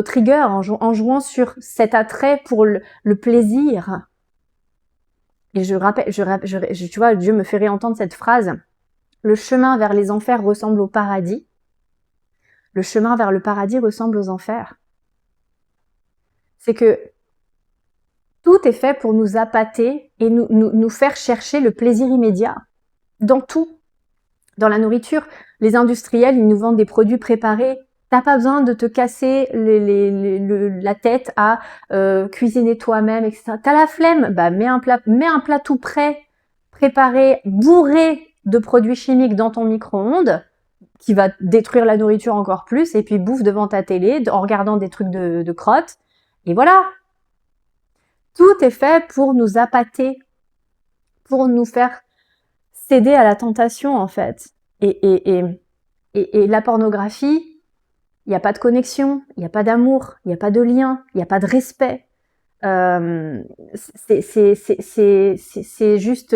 S1: triggers, en jouant sur cet attrait pour le plaisir. Et tu vois, Dieu me fait réentendre cette phrase. Le chemin vers les enfers ressemble au paradis. Le chemin vers le paradis ressemble aux enfers. C'est que tout est fait pour nous appâter et nous faire chercher le plaisir immédiat. Dans tout. Dans la nourriture, les industriels, ils nous vendent des produits préparés. T'as pas besoin de te casser la tête à cuisiner toi-même, etc. T'as la flemme, bah mets un plat tout prêt, préparé, bourré de produits chimiques dans ton micro-ondes, qui va détruire la nourriture encore plus, et puis bouffe devant ta télé en regardant des trucs de crottes. Et voilà. Tout est fait pour nous appâter, pour nous faire céder à la tentation, en fait. Et la pornographie, il n'y a pas de connexion, il n'y a pas d'amour, il n'y a pas de lien, il n'y a pas de respect. C'est juste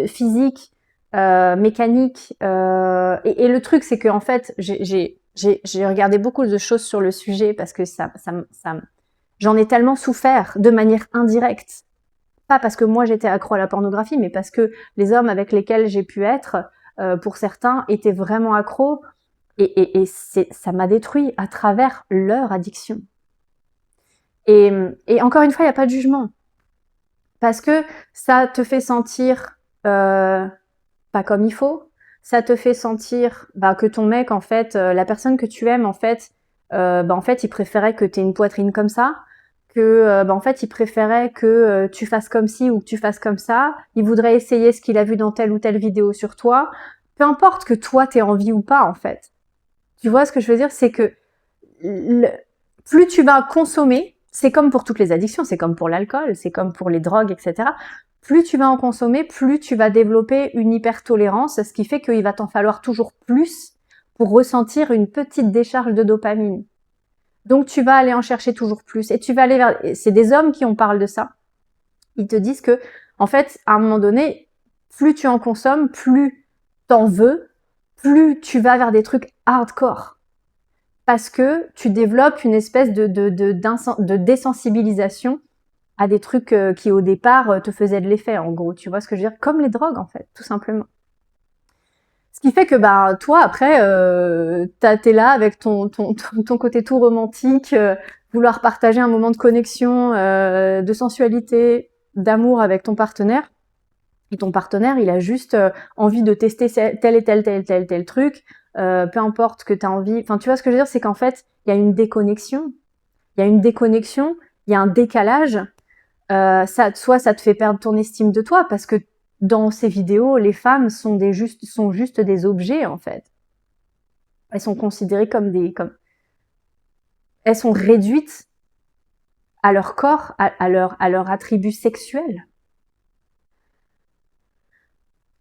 S1: physique, mécanique. Et le truc, c'est que en fait, j'ai regardé beaucoup de choses sur le sujet parce que j'en ai tellement souffert de manière indirecte. Pas parce que moi j'étais accro à la pornographie, mais parce que les hommes avec lesquels j'ai pu être, pour certains, étaient vraiment accros. Et ça m'a détruit à travers leur addiction. Et encore une fois, il n'y a pas de jugement. Parce que ça te fait sentir pas comme il faut. Ça te fait sentir que ton mec, en fait, la personne que tu aimes, en fait, il préférait que tu aies une poitrine comme ça, que en fait, il préférait que tu fasses comme ci ou que tu fasses comme ça. Il voudrait essayer ce qu'il a vu dans telle ou telle vidéo sur toi. Peu importe que toi, t'aies envie ou pas, en fait. Tu vois ce que je veux dire? C'est que plus tu vas consommer, c'est comme pour toutes les addictions, c'est comme pour l'alcool, c'est comme pour les drogues, etc. Plus tu vas en consommer, plus tu vas développer une hypertolérance, ce qui fait qu'il va t'en falloir toujours plus pour ressentir une petite décharge de dopamine. Donc tu vas aller en chercher toujours plus et tu vas aller vers... C'est des hommes qui en parlent de ça. Ils te disent que, en fait, à un moment donné, plus tu en consommes, plus t'en veux, plus tu vas vers des trucs hardcore. Parce que tu développes une espèce de désensibilisation à des trucs qui au départ te faisaient de l'effet, en gros. Tu vois ce que je veux dire? Comme les drogues, en fait, tout simplement. Ce qui fait que toi, après, t'es là avec ton côté tout romantique, vouloir partager un moment de connexion, de sensualité, d'amour avec ton partenaire. Et ton partenaire, il a juste envie de tester tel et tel truc, peu importe que tu as envie. Enfin, tu vois ce que je veux dire, c'est qu'en fait, il y a une déconnexion. Il y a une déconnexion, il y a un décalage. Soit ça te fait perdre ton estime de toi, parce que dans ces vidéos, les femmes sont juste des objets, en fait. Elles sont considérées elles sont réduites à leur corps, à leur attribut sexuel.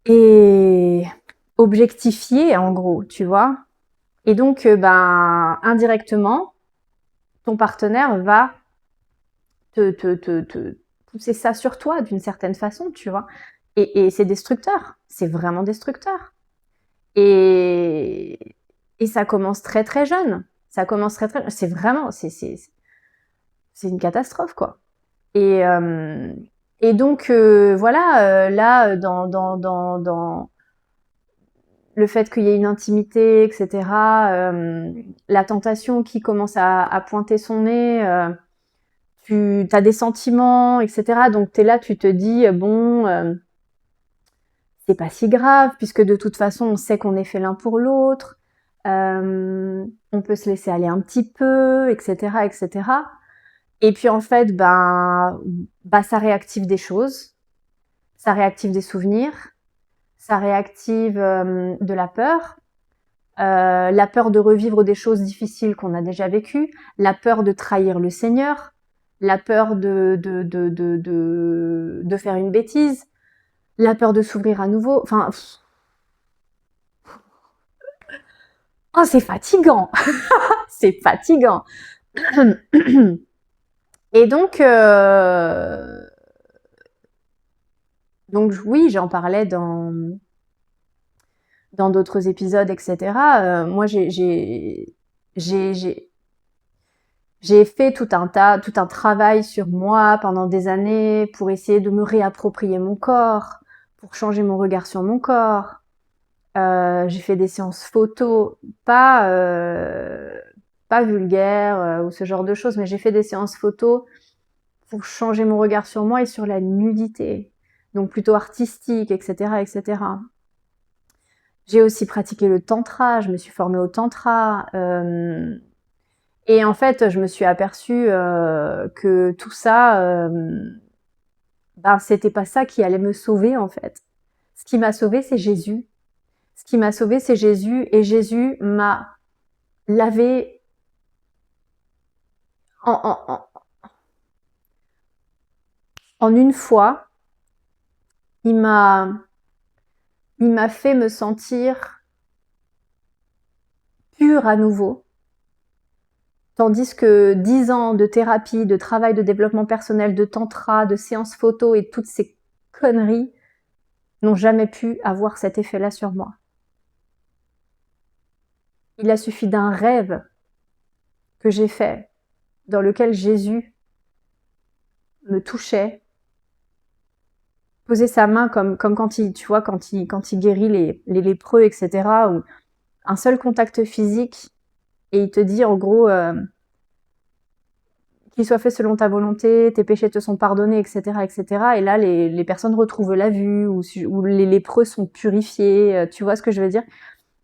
S1: Et objectifiées, en gros, tu vois. Et donc, indirectement, ton partenaire va te pousser ça sur toi d'une certaine façon, tu vois. Et c'est destructeur, c'est vraiment destructeur. Et ça commence très très jeune. Ça commence très très jeune. C'est vraiment, c'est une catastrophe, quoi. Et donc voilà, là, dans le fait qu'il y ait une intimité, etc., la tentation qui commence à pointer son nez, tu as des sentiments, etc. Donc tu es là, tu te dis, bon, c'est pas si grave, puisque de toute façon, on sait qu'on est fait l'un pour l'autre, on peut se laisser aller un petit peu, etc., etc. Et puis en fait, ça réactive des choses, ça réactive des souvenirs, ça réactive de la peur de revivre des choses difficiles qu'on a déjà vécues, la peur de trahir le Seigneur, la peur de faire une bêtise, la peur de s'ouvrir à nouveau. Enfin, oh, c'est fatigant, c'est fatigant. Et donc oui, j'en parlais dans d'autres épisodes, etc. Moi, j'ai fait tout un travail sur moi pendant des années pour essayer de me réapproprier mon corps, pour changer mon regard sur mon corps. J'ai fait des séances photos, pas vulgaires ou ce genre de choses, mais j'ai fait des séances photos pour changer mon regard sur moi et sur la nudité, donc plutôt artistique, etc., etc. J'ai aussi pratiqué le tantra, je me suis formée au tantra. Et en fait, je me suis aperçue que tout ça, c'était pas ça qui allait me sauver, en fait. Ce qui m'a sauvée, c'est Jésus. Ce qui m'a sauvée, c'est Jésus. Et Jésus m'a lavé en une fois. Il m'a fait me sentir pure à nouveau. Tandis que 10 ans de thérapie, de travail de développement personnel, de tantra, de séances photo et toutes ces conneries n'ont jamais pu avoir cet effet-là sur moi. Il a suffi d'un rêve que j'ai fait, dans lequel Jésus me touchait, posait sa main comme quand il, tu vois, quand il guérit les lépreux, etc., ou un seul contact physique, et il te dit en gros, qu'il soit fait selon ta volonté, tes péchés te sont pardonnés, etc., etc. Et là, les personnes retrouvent la vue, ou les lépreux sont purifiés, tu vois ce que je veux dire?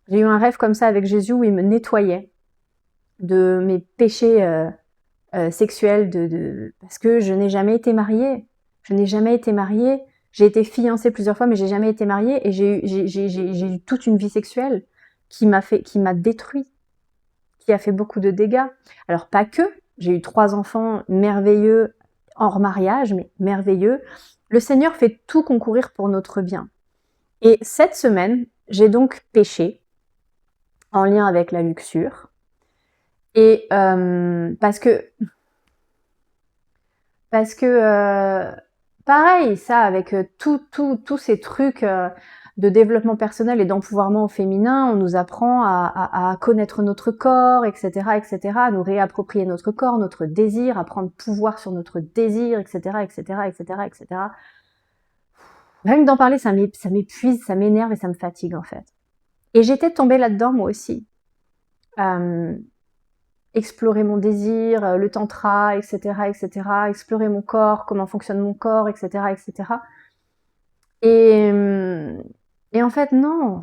S1: J'ai eu un rêve comme ça avec Jésus où il me nettoyait de mes péchés sexuels, parce que je n'ai jamais été mariée. Je n'ai jamais été mariée. J'ai été fiancée plusieurs fois, mais j'ai jamais été mariée, et j'ai eu toute une vie sexuelle qui m'a détruit, qui a fait beaucoup de dégâts. Alors pas que, j'ai eu 3 enfants merveilleux hors mariage, mais merveilleux. Le Seigneur fait tout concourir pour notre bien. Et cette semaine, j'ai donc péché en lien avec la luxure. Et parce que pareil, ça, avec tous ces trucs de développement personnel et d'empouvoirment au féminin, on nous apprend à connaître notre corps, etc., etc., à nous réapproprier notre corps, notre désir, à prendre pouvoir sur notre désir, etc., etc., etc., etc. Rien que d'en parler, ça m'épuise, ça m'énerve et ça me fatigue, en fait. Et j'étais tombée là-dedans, moi aussi. explorer mon désir, le tantra, etc., etc., explorer mon corps, comment fonctionne mon corps, etc., etc. Et, et en fait, non.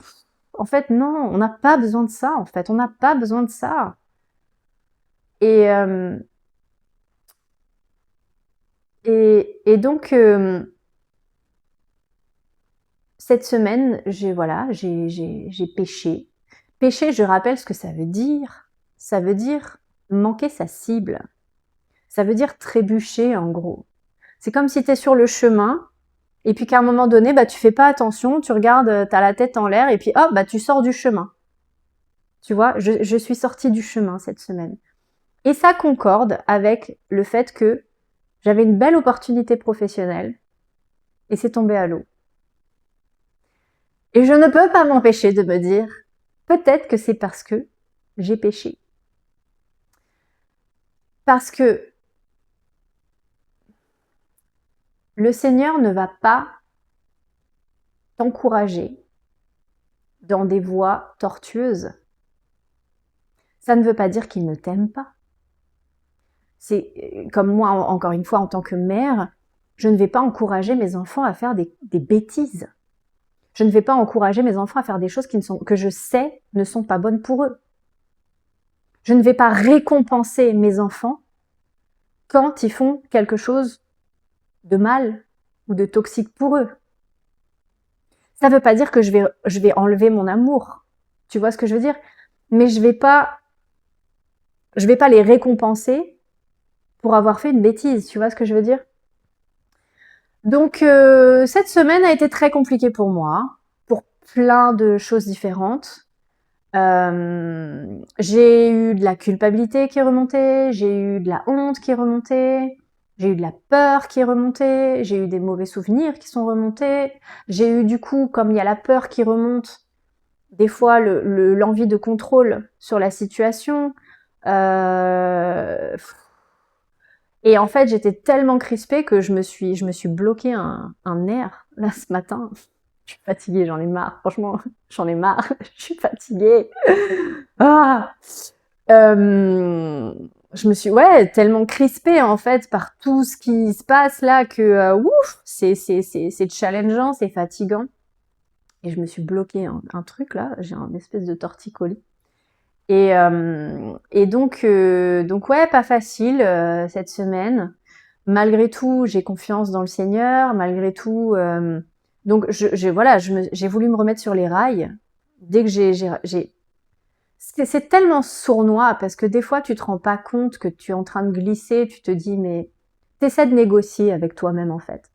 S1: En fait, non, on n'a pas besoin de ça, en fait. On n'a pas besoin de ça. Et, et donc, cette semaine, j'ai pêché. Pêcher, je rappelle ce que ça veut dire. Ça veut dire manquer sa cible. Ça veut dire trébucher, en gros. C'est comme si tu es sur le chemin, et puis qu'à un moment donné, bah, tu fais pas attention, tu regardes, t'as la tête en l'air, et puis hop, bah, tu sors du chemin. Tu vois, je suis sortie du chemin cette semaine. Et ça concorde avec le fait que j'avais une belle opportunité professionnelle, et c'est tombé à l'eau. Et je ne peux pas m'empêcher de me dire, peut-être que c'est parce que j'ai péché. Parce que le Seigneur ne va pas t'encourager dans des voies tortueuses. Ça ne veut pas dire qu'il ne t'aime pas. C'est comme moi, encore une fois, en tant que mère, je ne vais pas encourager mes enfants à faire des bêtises. Je ne vais pas encourager mes enfants à faire des choses que je sais ne sont pas bonnes pour eux. Je ne vais pas récompenser mes enfants quand ils font quelque chose de mal ou de toxique pour eux. Ça ne veut pas dire que je vais enlever mon amour. Tu vois ce que je veux dire? Mais je vais pas les récompenser pour avoir fait une bêtise. Tu vois ce que je veux dire? Donc, cette semaine a été très compliquée pour moi, pour plein de choses différentes. J'ai eu de la culpabilité qui est remontée, j'ai eu de la honte qui est remontée, j'ai eu de la peur qui est remontée, j'ai eu des mauvais souvenirs qui sont remontés. J'ai eu du coup, comme il y a la peur qui remonte, des fois l'envie de contrôle sur la situation. Et en fait, j'étais tellement crispée que je me suis bloqué un nerf là ce matin. Je suis fatiguée, j'en ai marre. Franchement, j'en ai marre. Je suis fatiguée. Ah je me suis tellement crispée en fait par tout ce qui se passe là que ouf, c'est challengeant, c'est fatigant. Et je me suis bloqué un truc là, j'ai un espèce de torticolis. Et donc ouais, pas facile cette semaine. Malgré tout, j'ai confiance dans le Seigneur. Malgré tout, donc j'ai voulu me remettre sur les rails. Dès que c'est tellement sournois parce que des fois tu te rends pas compte que tu es en train de glisser. Tu te dis mais t'essaies de négocier avec toi-même en fait.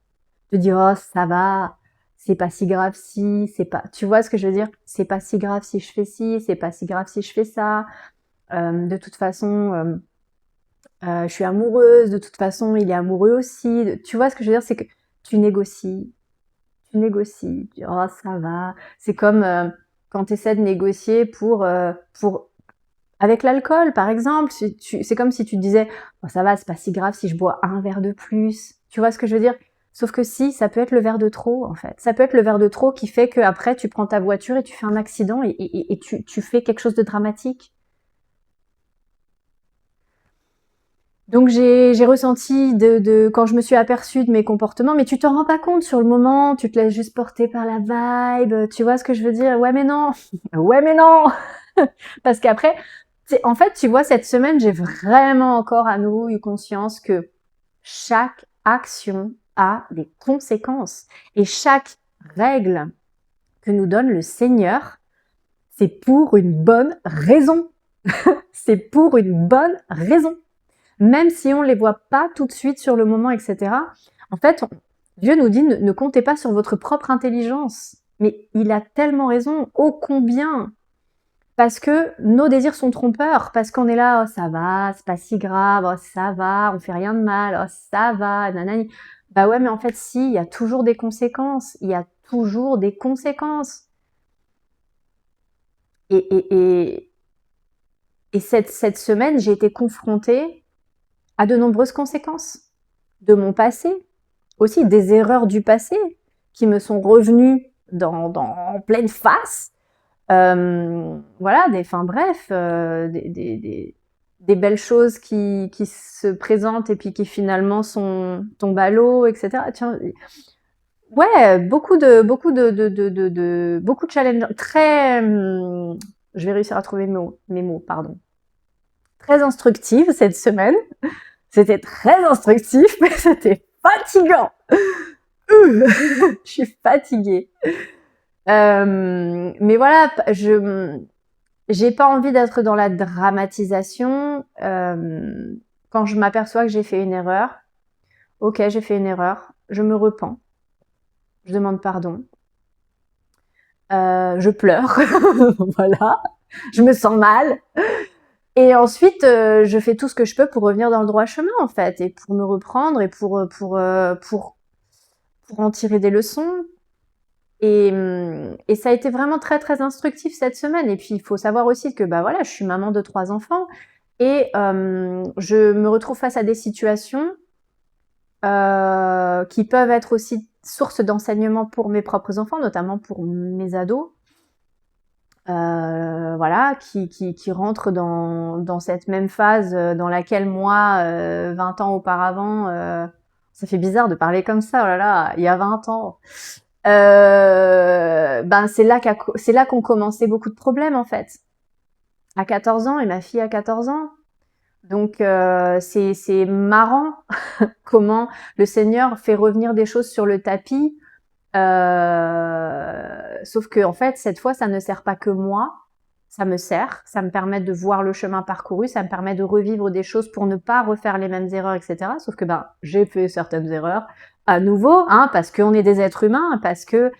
S1: Tu te dis oh ça va. C'est pas si grave si, c'est pas, tu vois ce que je veux dire? C'est pas si grave si je fais ci, c'est pas si grave si je fais ça. De toute façon, je suis amoureuse, de toute façon, il est amoureux aussi. Tu vois ce que je veux dire? C'est que tu négocies, tu dis, oh, ça va. C'est comme quand tu essaies de négocier pour avec l'alcool, par exemple. C'est comme si tu te disais, oh, ça va, c'est pas si grave si je bois un verre de plus. Tu vois ce que je veux dire? Sauf que si, ça peut être le verre de trop, en fait. Ça peut être le verre de trop qui fait qu'après, tu prends ta voiture et tu fais un accident et tu fais quelque chose de dramatique. Donc j'ai ressenti quand je me suis aperçue de mes comportements, mais tu te rends pas compte sur le moment, tu te laisses juste porter par la vibe, tu vois ce que je veux dire? Ouais mais non, ouais mais non, parce qu'après, en fait tu vois cette semaine j'ai vraiment encore à nouveau eu conscience que chaque action a des conséquences et chaque règle que nous donne le Seigneur, c'est pour une bonne raison. C'est pour une bonne raison. Même si on ne les voit pas tout de suite sur le moment, etc. En fait, Dieu nous dit ne comptez pas sur votre propre intelligence. Mais il a tellement raison, ô combien. Parce que nos désirs sont trompeurs, parce qu'on est là, oh, ça va, c'est pas si grave, oh, ça va, on fait rien de mal, oh, ça va, nanani. Bah ouais, mais en fait, si, il y a toujours des conséquences. Il y a toujours des conséquences. Et cette semaine, j'ai été confrontée à de nombreuses conséquences de mon passé, aussi des erreurs du passé qui me sont revenues en pleine face. Voilà, des des belles choses qui se présentent et puis qui finalement tombent à l'eau, etc. Tiens, ouais, beaucoup de challenges, très, je vais réussir à trouver mes mots, pardon. Très instructive cette semaine. C'était très instructif, mais c'était fatigant. Je suis fatiguée. Mais voilà, j'ai pas envie d'être dans la dramatisation. Quand je m'aperçois que j'ai fait une erreur, ok, j'ai fait une erreur, je me repens, je demande pardon, je pleure, voilà, je me sens mal. Et ensuite, je fais tout ce que je peux pour revenir dans le droit chemin, en fait, et pour me reprendre et pour en tirer des leçons. Et ça a été vraiment très très instructif cette semaine. Et puis il faut savoir aussi que bah voilà, je suis maman de 3 enfants et je me retrouve face à des situations qui peuvent être aussi source d'enseignement pour mes propres enfants, notamment pour mes ados. Voilà, qui rentrent dans cette même phase dans laquelle moi, 20 ans auparavant, ça fait bizarre de parler comme ça, oh là là, il y a 20 ans. Ben c'est là qu'ont commencé beaucoup de problèmes en fait. À 14 ans et ma fille a 14 ans. Donc c'est marrant comment le Seigneur fait revenir des choses sur le tapis. Sauf que en fait cette fois ça ne sert pas que moi, ça me sert, ça me permet de voir le chemin parcouru, ça me permet de revivre des choses pour ne pas refaire les mêmes erreurs, etc. Sauf que ben j'ai fait certaines erreurs à nouveau, hein, parce qu'on est des êtres humains, parce que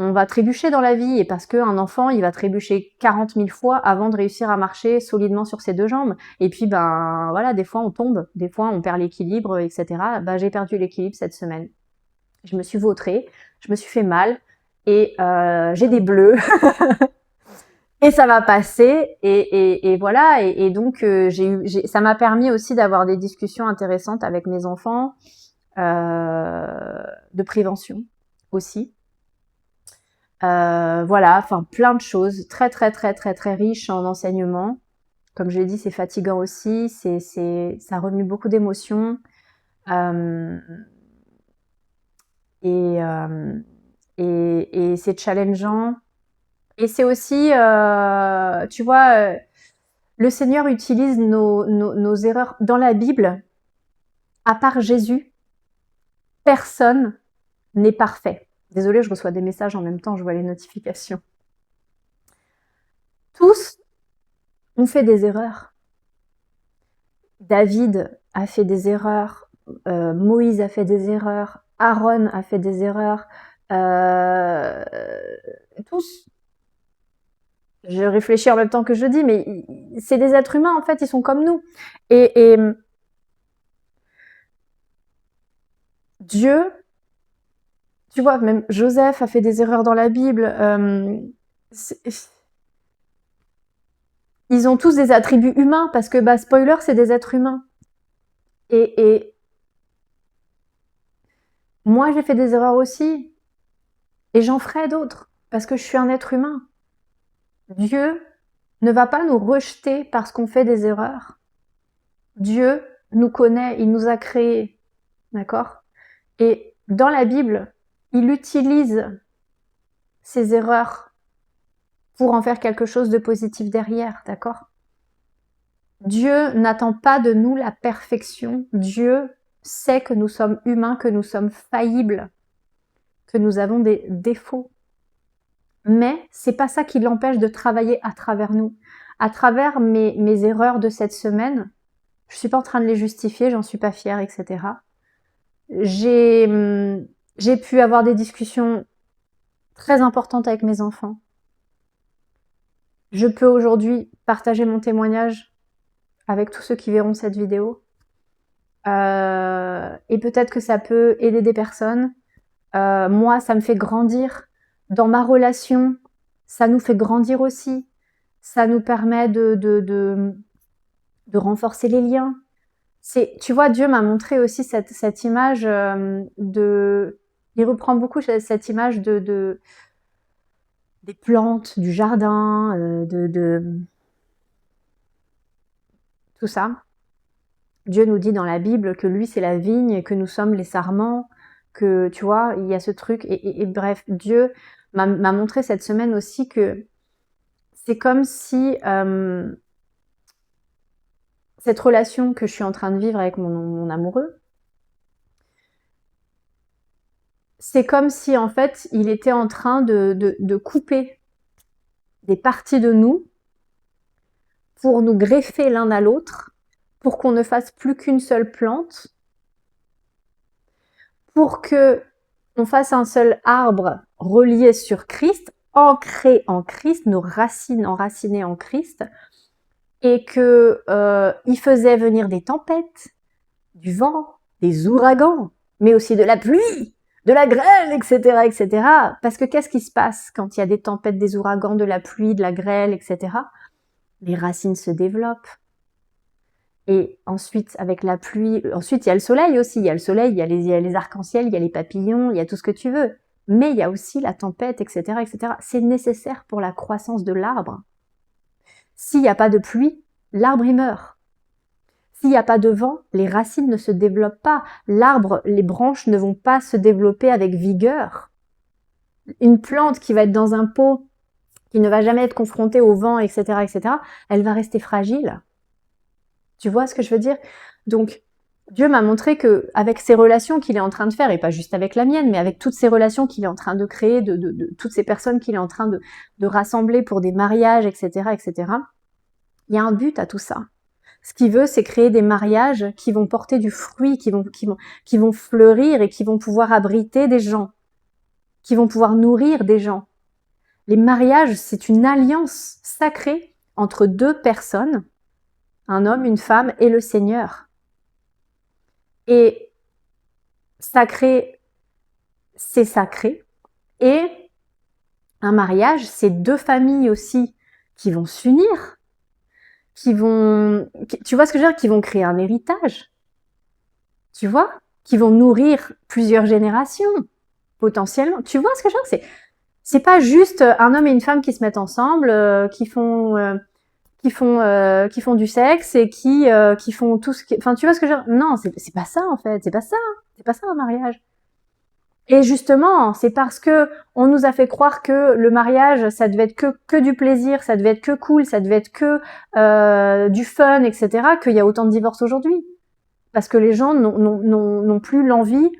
S1: on va trébucher dans la vie et parce qu'un enfant il va trébucher 40 000 fois avant de réussir à marcher solidement sur ses 2 jambes. Et puis ben voilà, des fois on tombe, des fois on perd l'équilibre, etc. Ben, j'ai perdu l'équilibre cette semaine. Je me suis vautrée, je me suis fait mal et j'ai des bleus. Et ça va passer et voilà et donc ça m'a permis aussi d'avoir des discussions intéressantes avec mes enfants de prévention aussi. Voilà, enfin plein de choses très très très très très riches en enseignement. Comme je l'ai dit, c'est fatigant aussi, ça remue beaucoup d'émotions et, euh, et c'est challengeant. Et c'est aussi, tu vois, le Seigneur utilise nos erreurs. Dans la Bible, à part Jésus, personne n'est parfait. Désolée, je reçois des messages en même temps, je vois les notifications. Tous ont fait des erreurs. David a fait des erreurs, Moïse a fait des erreurs, Aaron a fait des erreurs, tous. Je réfléchis en même temps que je dis, mais c'est des êtres humains, en fait, ils sont comme nous. Et Dieu, tu vois, même Joseph a fait des erreurs dans la Bible. Ils ont tous des attributs humains, parce que, bah, spoiler, c'est des êtres humains. Et moi, j'ai fait des erreurs aussi. Et j'en ferai d'autres, parce que je suis un être humain. Dieu ne va pas nous rejeter parce qu'on fait des erreurs. Dieu nous connaît, il nous a créés, d'accord? Et dans la Bible, il utilise ces erreurs pour en faire quelque chose de positif derrière, d'accord? Dieu n'attend pas de nous la perfection. Dieu sait que nous sommes humains, que nous sommes faillibles, que nous avons des défauts. Mais c'est pas ça qui l'empêche de travailler à travers nous. À travers mes erreurs de cette semaine, je suis pas en train de les justifier, j'en suis pas fière, etc. J'ai pu avoir des discussions très importantes avec mes enfants. Je peux aujourd'hui partager mon témoignage avec tous ceux qui verront cette vidéo. Et peut-être que ça peut aider des personnes. Moi, ça me fait grandir. Dans ma relation, ça nous fait grandir aussi. Ça nous permet de renforcer les liens. Tu vois, Dieu m'a montré aussi cette image il reprend beaucoup cette image des plantes, du jardin, tout ça. Dieu nous dit dans la Bible que lui c'est la vigne et que nous sommes les sarments, que tu vois, il y a ce truc. Et bref, Dieu m'a montré cette semaine aussi que c'est comme si cette relation que je suis en train de vivre avec mon amoureux, c'est comme si en fait il était en train de couper des parties de nous pour nous greffer l'un à l'autre, pour qu'on ne fasse plus qu'une seule plante, pour que on fasse un seul arbre relié sur Christ, ancré en Christ, nos racines enracinées en Christ, et que il faisait venir des tempêtes, du vent, des ouragans, mais aussi de la pluie, de la grêle, etc., etc. Parce que qu'est-ce qui se passe quand il y a des tempêtes, des ouragans, de la pluie, de la grêle, etc. Les racines se développent. Et ensuite, avec la pluie, ensuite il y a le soleil aussi, il y a le soleil, il y a les arcs-en-ciel, il y a les papillons, il y a tout ce que tu veux. Mais il y a aussi la tempête, etc., etc. C'est nécessaire pour la croissance de l'arbre. S'il n'y a pas de pluie, l'arbre il meurt. S'il n'y a pas de vent, les racines ne se développent pas. L'arbre, les branches ne vont pas se développer avec vigueur. Une plante qui va être dans un pot, qui ne va jamais être confrontée au vent, etc., etc., elle va rester fragile. Tu vois ce que je veux dire? Donc, Dieu m'a montré que avec ces relations qu'il est en train de faire, et pas juste avec la mienne, mais avec toutes ces relations qu'il est en train de créer, de toutes ces personnes qu'il est en train de rassembler pour des mariages, etc., etc., il y a un but à tout ça. Ce qu'il veut, c'est créer des mariages qui vont porter du fruit, qui vont fleurir et qui vont pouvoir abriter des gens, qui vont pouvoir nourrir des gens. Les mariages, c'est une alliance sacrée entre deux personnes, un homme, une femme et le Seigneur. Et sacré, c'est sacré. Et un mariage, c'est deux familles aussi qui vont s'unir, tu vois ce que je veux dire, qui vont créer un héritage, tu vois, qui vont nourrir plusieurs générations, potentiellement. Tu vois ce que je veux dire, c'est pas juste un homme et une femme qui se mettent ensemble, qui font du sexe et qui font tout ce qui, enfin, tu vois ce que je veux dire. Non, c'est pas ça en fait, c'est pas ça un mariage. Et justement, c'est parce que on nous a fait croire que le mariage, ça devait être que du plaisir, ça devait être que cool, ça devait être que du fun, etc., qu'il y a autant de divorces aujourd'hui. Parce que les gens n'ont plus l'envie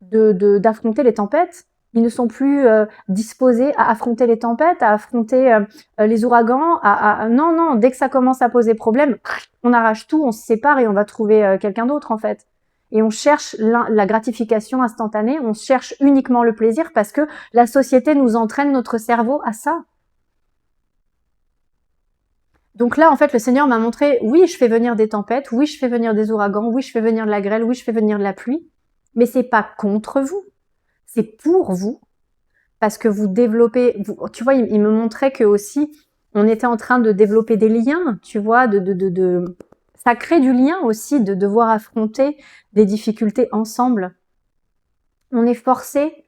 S1: d'affronter les tempêtes. Ils ne sont plus disposés à affronter les tempêtes, à affronter les ouragans. Non, dès que ça commence à poser problème, on arrache tout, on se sépare et on va trouver quelqu'un d'autre en fait. Et on cherche la gratification instantanée, on cherche uniquement le plaisir parce que la société nous entraîne notre cerveau à ça. Donc là, en fait, le Seigneur m'a montré, oui, je fais venir des tempêtes, oui, je fais venir des ouragans, oui, je fais venir de la grêle, oui, je fais venir de la pluie, mais c'est pas contre vous, c'est pour vous, parce que vous développez, tu vois, il me montrait que aussi, on était en train de développer des liens, tu vois, ça crée du lien aussi, de devoir affronter des difficultés ensemble. On est forcé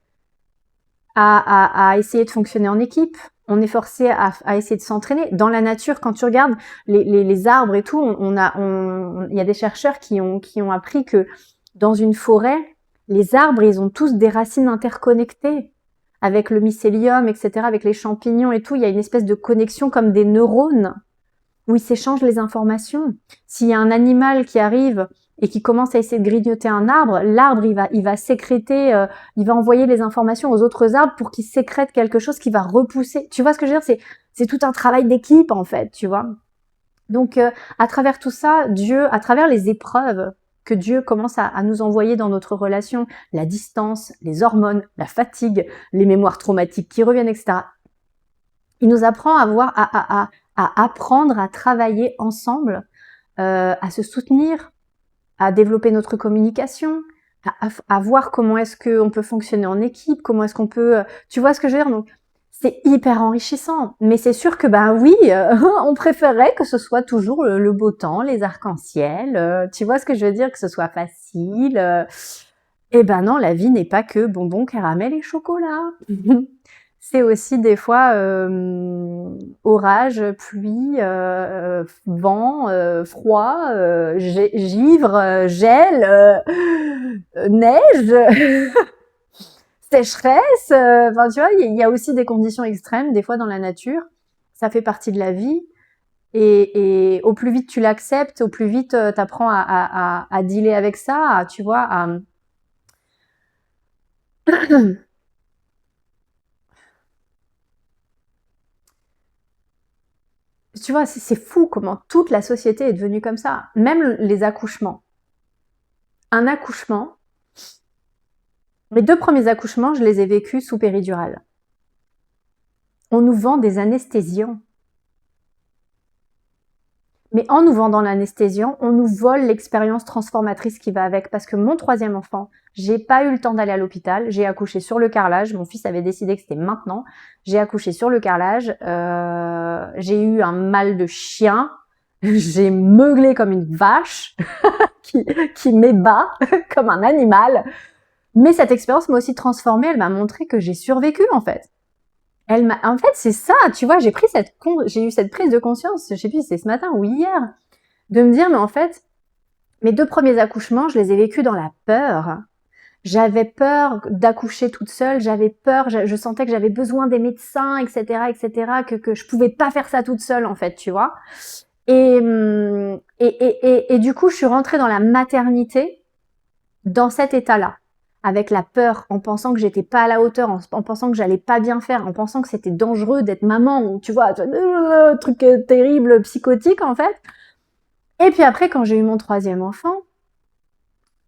S1: à essayer de fonctionner en équipe. On est forcé à essayer de s'entraîner. Dans la nature, quand tu regardes les arbres et tout, il y a des chercheurs qui ont appris que dans une forêt, les arbres, ils ont tous des racines interconnectées avec le mycélium, etc., avec les champignons et tout. Il y a une espèce de connexion comme des neurones où ils s'échangent les informations. S'il y a un animal qui arrive et qui commence à essayer de grignoter un arbre, l'arbre, il va sécréter, il va envoyer les informations aux autres arbres pour qu'ils sécrètent quelque chose qui va repousser. Tu vois ce que je veux dire? C'est tout un travail d'équipe, en fait, tu vois. Donc, à travers tout ça, Dieu, à travers les épreuves que Dieu commence à nous envoyer dans notre relation, la distance, les hormones, la fatigue, les mémoires traumatiques qui reviennent, etc., il nous apprend à apprendre à travailler ensemble, à se soutenir, à développer notre communication, à voir comment est-ce qu'on peut fonctionner en équipe, comment est-ce qu'on peut... Tu vois ce que je veux dire? Donc, c'est hyper enrichissant. Mais c'est sûr que, ben oui, on préférerait que ce soit toujours le beau temps, les arcs-en-ciel, tu vois ce que je veux dire? Que ce soit facile. Eh ben non, la vie n'est pas que bonbons, caramel et chocolat. c'est aussi des fois orage, pluie, vent, froid, givre, gel, neige, sécheresse. Enfin, tu vois, il y a aussi des conditions extrêmes des fois dans la nature. Ça fait partie de la vie. Et au plus vite tu l'acceptes, au plus vite tu apprends à dealer avec ça, tu vois, tu vois, c'est fou comment toute la société est devenue comme ça. Même les accouchements. Un accouchement, mes 2 premiers accouchements, je les ai vécus sous péridurale. On nous vend des anesthésiants. Mais en nous vendant l'anesthésiant, on nous vole l'expérience transformatrice qui va avec. Parce que mon 3e enfant, j'ai pas eu le temps d'aller à l'hôpital. J'ai accouché sur le carrelage. Mon fils avait décidé que c'était maintenant. J'ai accouché sur le carrelage. J'ai eu un mal de chien. J'ai meuglé comme une vache qui m'ébat comme un animal. Mais cette expérience m'a aussi transformée. Elle m'a montré que j'ai survécu, en fait. En fait, c'est ça, tu vois, j'ai eu cette prise de conscience, je sais plus si c'est ce matin ou hier, de me dire, mais en fait, mes 2 premiers accouchements, je les ai vécus dans la peur. J'avais peur d'accoucher toute seule, j'avais peur, je sentais que j'avais besoin des médecins, etc., que je pouvais pas faire ça toute seule, en fait, tu vois. Et du coup, je suis rentrée dans la maternité dans cet état-là, avec la peur, en pensant que j'étais pas à la hauteur, en pensant que j'allais pas bien faire, en pensant que c'était dangereux d'être maman, ou tu vois, truc terrible, psychotique en fait. Et puis après, quand j'ai eu mon 3e enfant,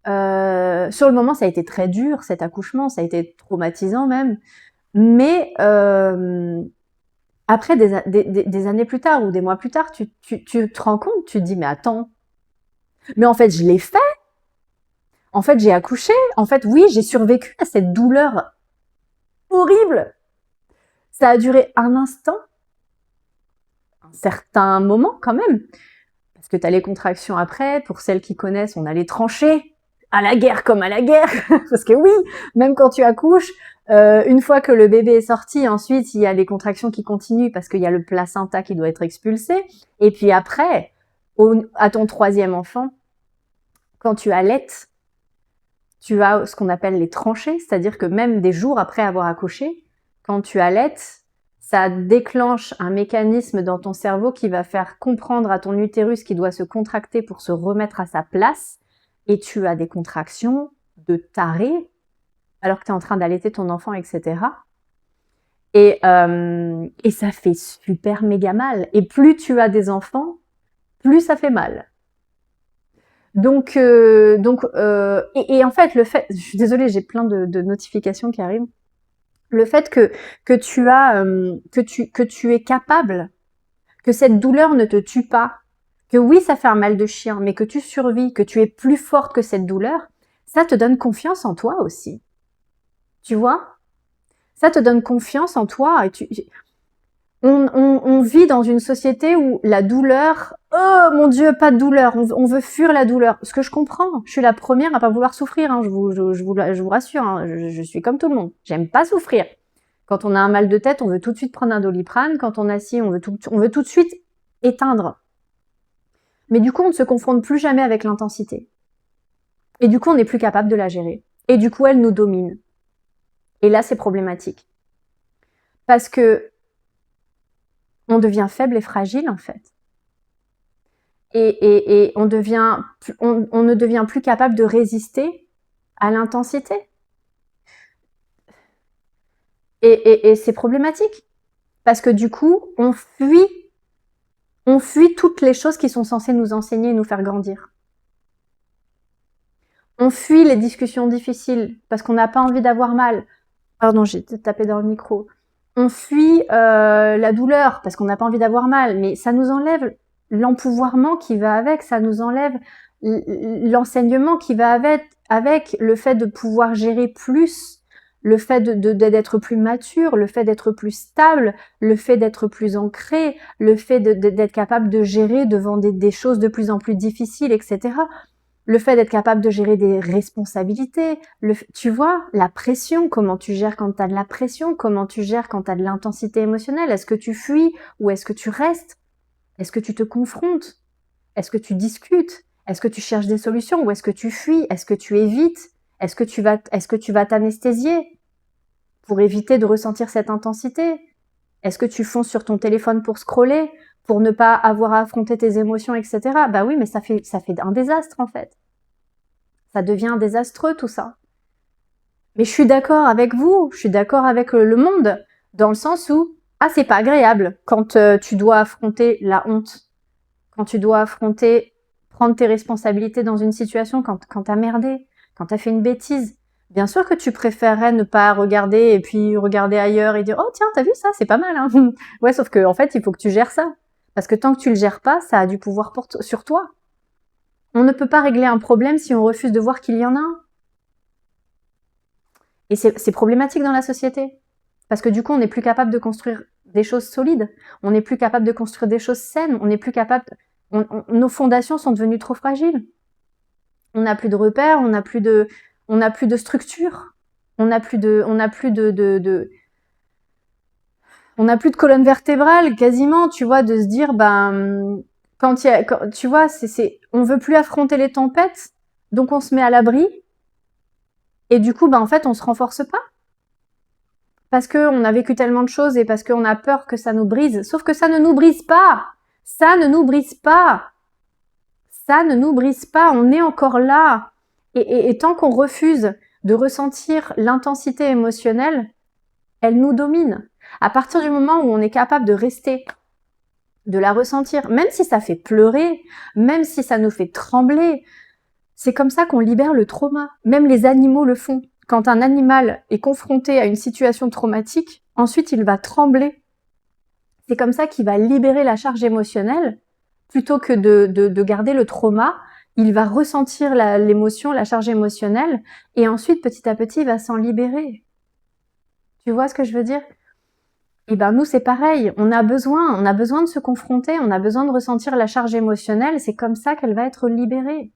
S1: sur le moment, ça a été très dur, cet accouchement, ça a été traumatisant même. Mais après, des années plus tard ou des mois plus tard, tu te rends compte, tu te dis, mais attends, mais en fait, je l'ai fait. En fait, j'ai accouché. En fait, oui, j'ai survécu à cette douleur horrible. Ça a duré un instant, un certain moment quand même. Parce que tu as les contractions après. Pour celles qui connaissent, on a les tranchées. À la guerre comme à la guerre. Parce que oui, même quand tu accouches, une fois que le bébé est sorti, ensuite, il y a les contractions qui continuent parce qu'il y a le placenta qui doit être expulsé. Et puis après, à ton 3e enfant, quand tu allaites, tu as ce qu'on appelle les tranchées, c'est-à-dire que même des jours après avoir accouché, quand tu allaites, ça déclenche un mécanisme dans ton cerveau qui va faire comprendre à ton utérus qu'il doit se contracter pour se remettre à sa place, et tu as des contractions de taré, alors que tu es en train d'allaiter ton enfant, etc. Et ça fait super méga mal. Et plus tu as des enfants, plus ça fait mal. Donc, en fait, je suis désolée, j'ai plein de notifications qui arrivent. Le fait que tu es capable, que cette douleur ne te tue pas, que oui, ça fait un mal de chien, mais que tu survis, que tu es plus forte que cette douleur, ça te donne confiance en toi aussi. Tu vois? Ça te donne confiance en toi. Et on vit dans une société où la douleur, oh mon Dieu, pas de douleur, on veut fuir la douleur. Ce que je comprends, je suis la première à pas vouloir souffrir, hein, je vous rassure, hein, je suis comme tout le monde, j'aime pas souffrir. Quand on a un mal de tête, on veut tout de suite prendre un Doliprane, quand on a ci, on veut tout de suite éteindre. Mais du coup, on ne se confronte plus jamais avec l'intensité. Et du coup, on n'est plus capable de la gérer. Et du coup, elle nous domine. Et là, c'est problématique. Parce que on devient faible et fragile, en fait. Et on ne devient plus capable de résister à l'intensité. Et c'est problématique. Parce que du coup, on fuit toutes les choses qui sont censées nous enseigner et nous faire grandir. On fuit les discussions difficiles parce qu'on n'a pas envie d'avoir mal. Pardon, j'ai tapé dans le micro. On fuit la douleur parce qu'on n'a pas envie d'avoir mal, mais ça nous enlève l'empouvoirment qui va avec, ça nous enlève l'enseignement qui va avec le fait de pouvoir gérer plus, le fait d'être plus mature, le fait d'être plus stable, le fait d'être plus ancré, le fait d'être capable de gérer devant des choses de plus en plus difficiles, etc. le fait d'être capable de gérer des responsabilités, tu vois, la pression, comment tu gères quand tu as de la pression, comment tu gères quand tu as de l'intensité émotionnelle, est-ce que tu fuis ou est-ce que tu restes? Est-ce que tu te confrontes? Est-ce que tu discutes? Est-ce que tu cherches des solutions ou est-ce que tu fuis? Est-ce que tu évites? Est-ce que tu vas t'anesthésier pour éviter de ressentir cette intensité? Est-ce que tu fonces sur ton téléphone pour scroller, pour ne pas avoir à affronter tes émotions, etc. Bah oui, mais ça fait un désastre en fait. Ça devient désastreux tout ça. Mais je suis d'accord avec vous, je suis d'accord avec le monde, dans le sens où, ah, c'est pas agréable quand tu dois affronter la honte, quand tu dois affronter, prendre tes responsabilités dans une situation, quand t'as merdé, quand t'as fait une bêtise. Bien sûr que tu préférerais ne pas regarder et puis regarder ailleurs et dire « Oh tiens, t'as vu ça, c'est pas mal hein !» Ouais, sauf que en fait, il faut que tu gères ça. Parce que tant que tu le gères pas, ça a du pouvoir sur toi. On ne peut pas régler un problème si on refuse de voir qu'il y en a un. Et c'est problématique dans la société. Parce que du coup, on n'est plus capable de construire des choses solides. On n'est plus capable de construire des choses saines. On n'est plus capable... nos fondations sont devenues trop fragiles. On n'a plus de repères, on n'a plus de structure. On n'a plus de colonne vertébrale, quasiment, tu vois, de se dire, ben, tu vois, on veut plus affronter les tempêtes, donc on se met à l'abri, et du coup, ben, en fait, on se renforce pas. Parce qu'on a vécu tellement de choses et parce qu'on a peur que ça nous brise. Sauf que ça ne nous brise pas. Ça ne nous brise pas. Ça ne nous brise pas. On est encore là. Et tant qu'on refuse de ressentir l'intensité émotionnelle, elle nous domine. À partir du moment où on est capable de rester, de la ressentir, même si ça fait pleurer, même si ça nous fait trembler, c'est comme ça qu'on libère le trauma. Même les animaux le font. Quand un animal est confronté à une situation traumatique, ensuite il va trembler. C'est comme ça qu'il va libérer la charge émotionnelle. Plutôt que de garder le trauma, il va ressentir l'émotion, la charge émotionnelle, et ensuite petit à petit il va s'en libérer. Tu vois ce que je veux dire? Et ben nous c'est pareil, on a besoin de se confronter, on a besoin de ressentir la charge émotionnelle, c'est comme ça qu'elle va être libérée.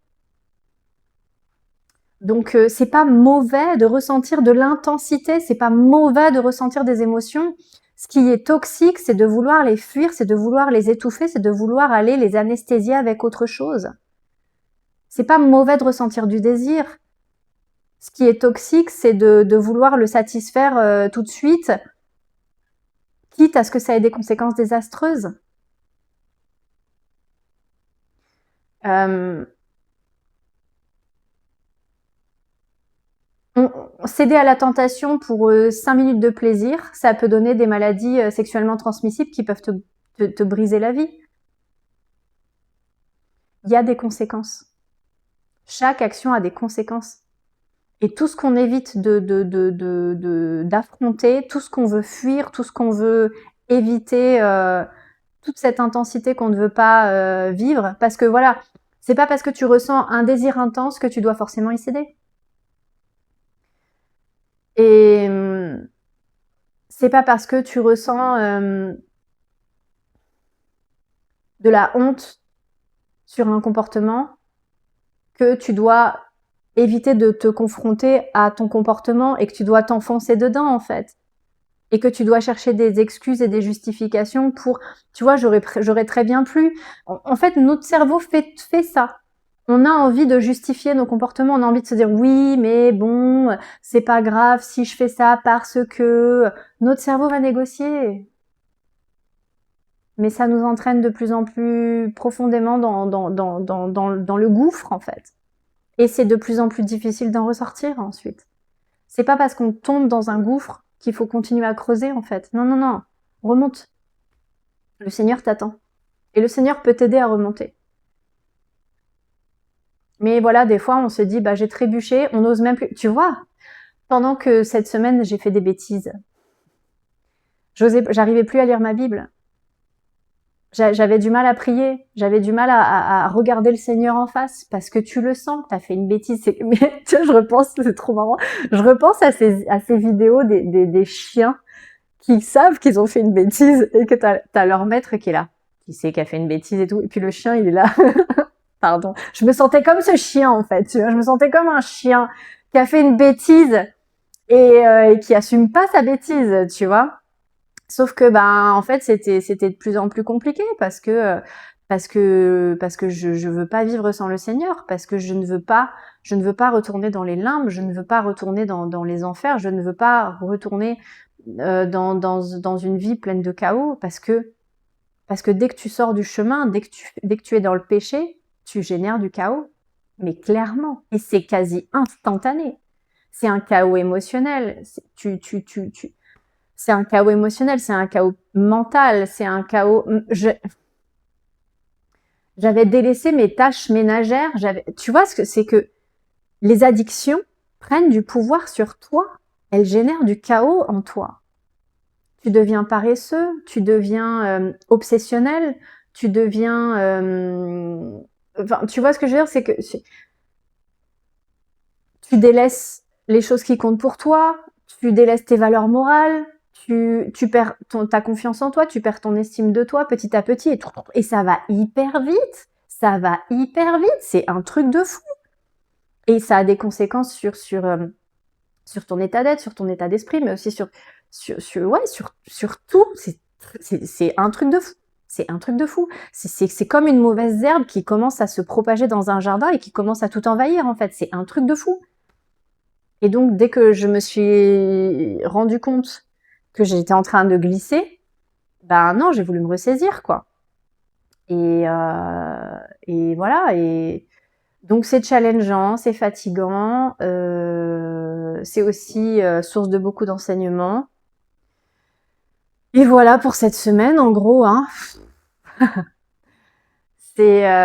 S1: Donc c'est pas mauvais de ressentir de l'intensité, c'est pas mauvais de ressentir des émotions. Ce qui est toxique, c'est de vouloir les fuir, c'est de vouloir les étouffer, c'est de vouloir aller les anesthésier avec autre chose. C'est pas mauvais de ressentir du désir. Ce qui est toxique, c'est de vouloir le satisfaire tout de suite, quitte à ce que ça ait des conséquences désastreuses. Céder à la tentation pour 5 minutes de plaisir, ça peut donner des maladies sexuellement transmissibles qui peuvent te briser la vie. Il y a des conséquences. Chaque action a des conséquences. Et tout ce qu'on évite d'affronter, tout ce qu'on veut fuir, tout ce qu'on veut éviter, toute cette intensité qu'on ne veut pas vivre, parce que voilà, c'est pas parce que tu ressens un désir intense que tu dois forcément y céder. Et c'est pas parce que tu ressens de la honte sur un comportement que tu dois éviter de te confronter à ton comportement et que tu dois t'enfoncer dedans en fait. Et que tu dois chercher des excuses et des justifications pour... Tu vois, j'aurais très bien plu. En fait, notre cerveau fait ça. On a envie de justifier nos comportements, on a envie de se dire oui, mais bon, c'est pas grave si je fais ça parce que... Notre cerveau va négocier. Mais ça nous entraîne de plus en plus profondément dans le gouffre, en fait. Et c'est de plus en plus difficile d'en ressortir ensuite. C'est pas parce qu'on tombe dans un gouffre qu'il faut continuer à creuser, en fait. Non, non, non. Remonte. Le Seigneur t'attend. Et le Seigneur peut t'aider à remonter. Mais voilà, des fois, on se dit, bah, j'ai trébuché, on n'ose même plus. Tu vois, pendant que cette semaine, j'ai fait des bêtises. J'arrivais plus à lire ma Bible. J'avais du mal à prier, j'avais du mal à regarder le Seigneur en face, parce que tu le sens, que t'as fait une bêtise. Mais tu vois, je repense, c'est trop marrant, je repense à ces vidéos des chiens qui savent qu'ils ont fait une bêtise et que t'as leur maître qui est là, qui sait qu'il a fait une bêtise et tout, et puis le chien, il est là. Pardon. Je me sentais comme ce chien, en fait. Tu vois, je me sentais comme un chien qui a fait une bêtise et qui assume pas sa bêtise, tu vois. Sauf que, ben, en fait, c'était de plus en plus compliqué parce que je veux pas vivre sans le Seigneur, parce que je ne veux pas retourner dans les limbes, je ne veux pas retourner dans les enfers, je ne veux pas retourner dans une vie pleine de chaos, parce que dès que tu sors du chemin, dès que tu es dans le péché, tu génères du chaos, mais clairement, et c'est quasi instantané. C'est un chaos émotionnel. C'est un chaos émotionnel, c'est un chaos mental, c'est un chaos. J'avais délaissé mes tâches ménagères. Tu vois ce que c'est, que les addictions prennent du pouvoir sur toi. Elles génèrent du chaos en toi. Tu deviens paresseux, tu deviens obsessionnel, tu deviens. Enfin, tu vois ce que je veux dire, c'est que tu délaisses les choses qui comptent pour toi, tu délaisses tes valeurs morales, tu perds ta confiance en toi, tu perds ton estime de toi petit à petit, et ça va hyper vite. Ça va hyper vite, c'est un truc de fou. Et ça a des conséquences sur ton état d'être, sur ton état d'esprit, mais aussi sur tout. C'est un truc de fou. C'est un truc de fou. C'est comme une mauvaise herbe qui commence à se propager dans un jardin et qui commence à tout envahir, en fait. C'est un truc de fou. Et donc, dès que je me suis rendu compte que j'étais en train de glisser, ben non, j'ai voulu me ressaisir, quoi. Et voilà. Et donc, c'est challengeant, c'est fatigant, c'est aussi source de beaucoup d'enseignements. Et voilà pour cette semaine, en gros, hein. C'est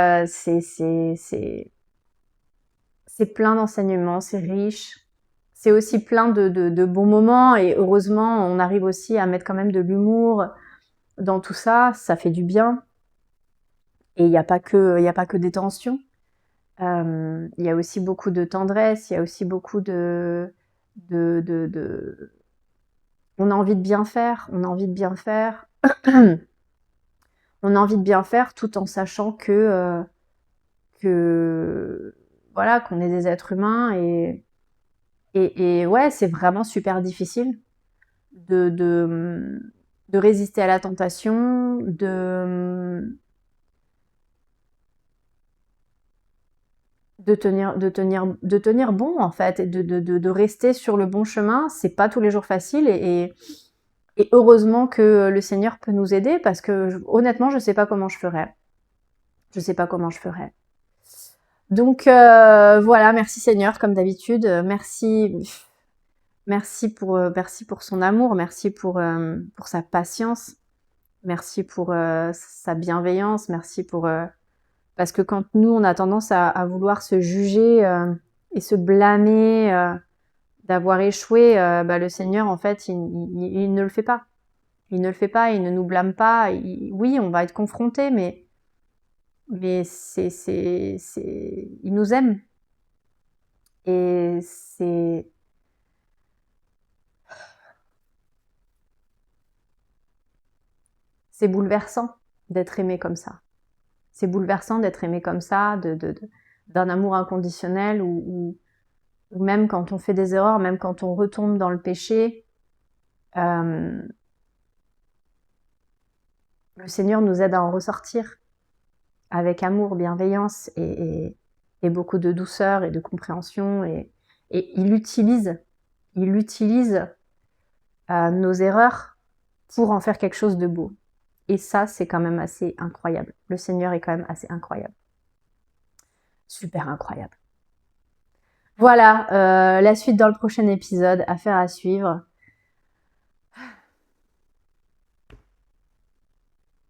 S1: plein d'enseignements, c'est riche. C'est aussi plein de bons moments, et heureusement, on arrive aussi à mettre quand même de l'humour dans tout ça. Ça fait du bien. Et il n'y a pas que des tensions. Il y a aussi beaucoup de tendresse, il y a aussi beaucoup de. On a envie de bien faire, on a envie de bien faire. On a envie de bien faire tout en sachant que voilà, qu'on est des êtres humains, et ouais, c'est vraiment super difficile de résister à la tentation, de tenir bon, en fait, et de rester sur le bon chemin. C'est pas tous les jours facile, et heureusement que le Seigneur peut nous aider, parce que honnêtement, je sais pas comment je ferais. Je sais pas comment je ferais. Donc voilà, merci Seigneur, comme d'habitude. Merci pour son amour, merci pour sa patience, merci pour sa bienveillance, merci pour parce que quand nous on a tendance à vouloir se juger et se blâmer d'avoir échoué, bah, le Seigneur, en fait, il ne le fait pas. Il ne le fait pas, il ne nous blâme pas. Oui, on va être confronté, mais il nous aime. Et c'est bouleversant d'être aimé comme ça. C'est bouleversant d'être aimé comme ça, d'un amour inconditionnel, ou même quand on fait des erreurs, même quand on retombe dans le péché, le Seigneur nous aide à en ressortir avec amour, bienveillance et beaucoup de douceur et de compréhension. Et il utilise nos erreurs pour en faire quelque chose de beau. Et ça, c'est quand même assez incroyable. Le Seigneur est quand même assez incroyable. Super incroyable. Voilà, la suite dans le prochain épisode, affaire à suivre.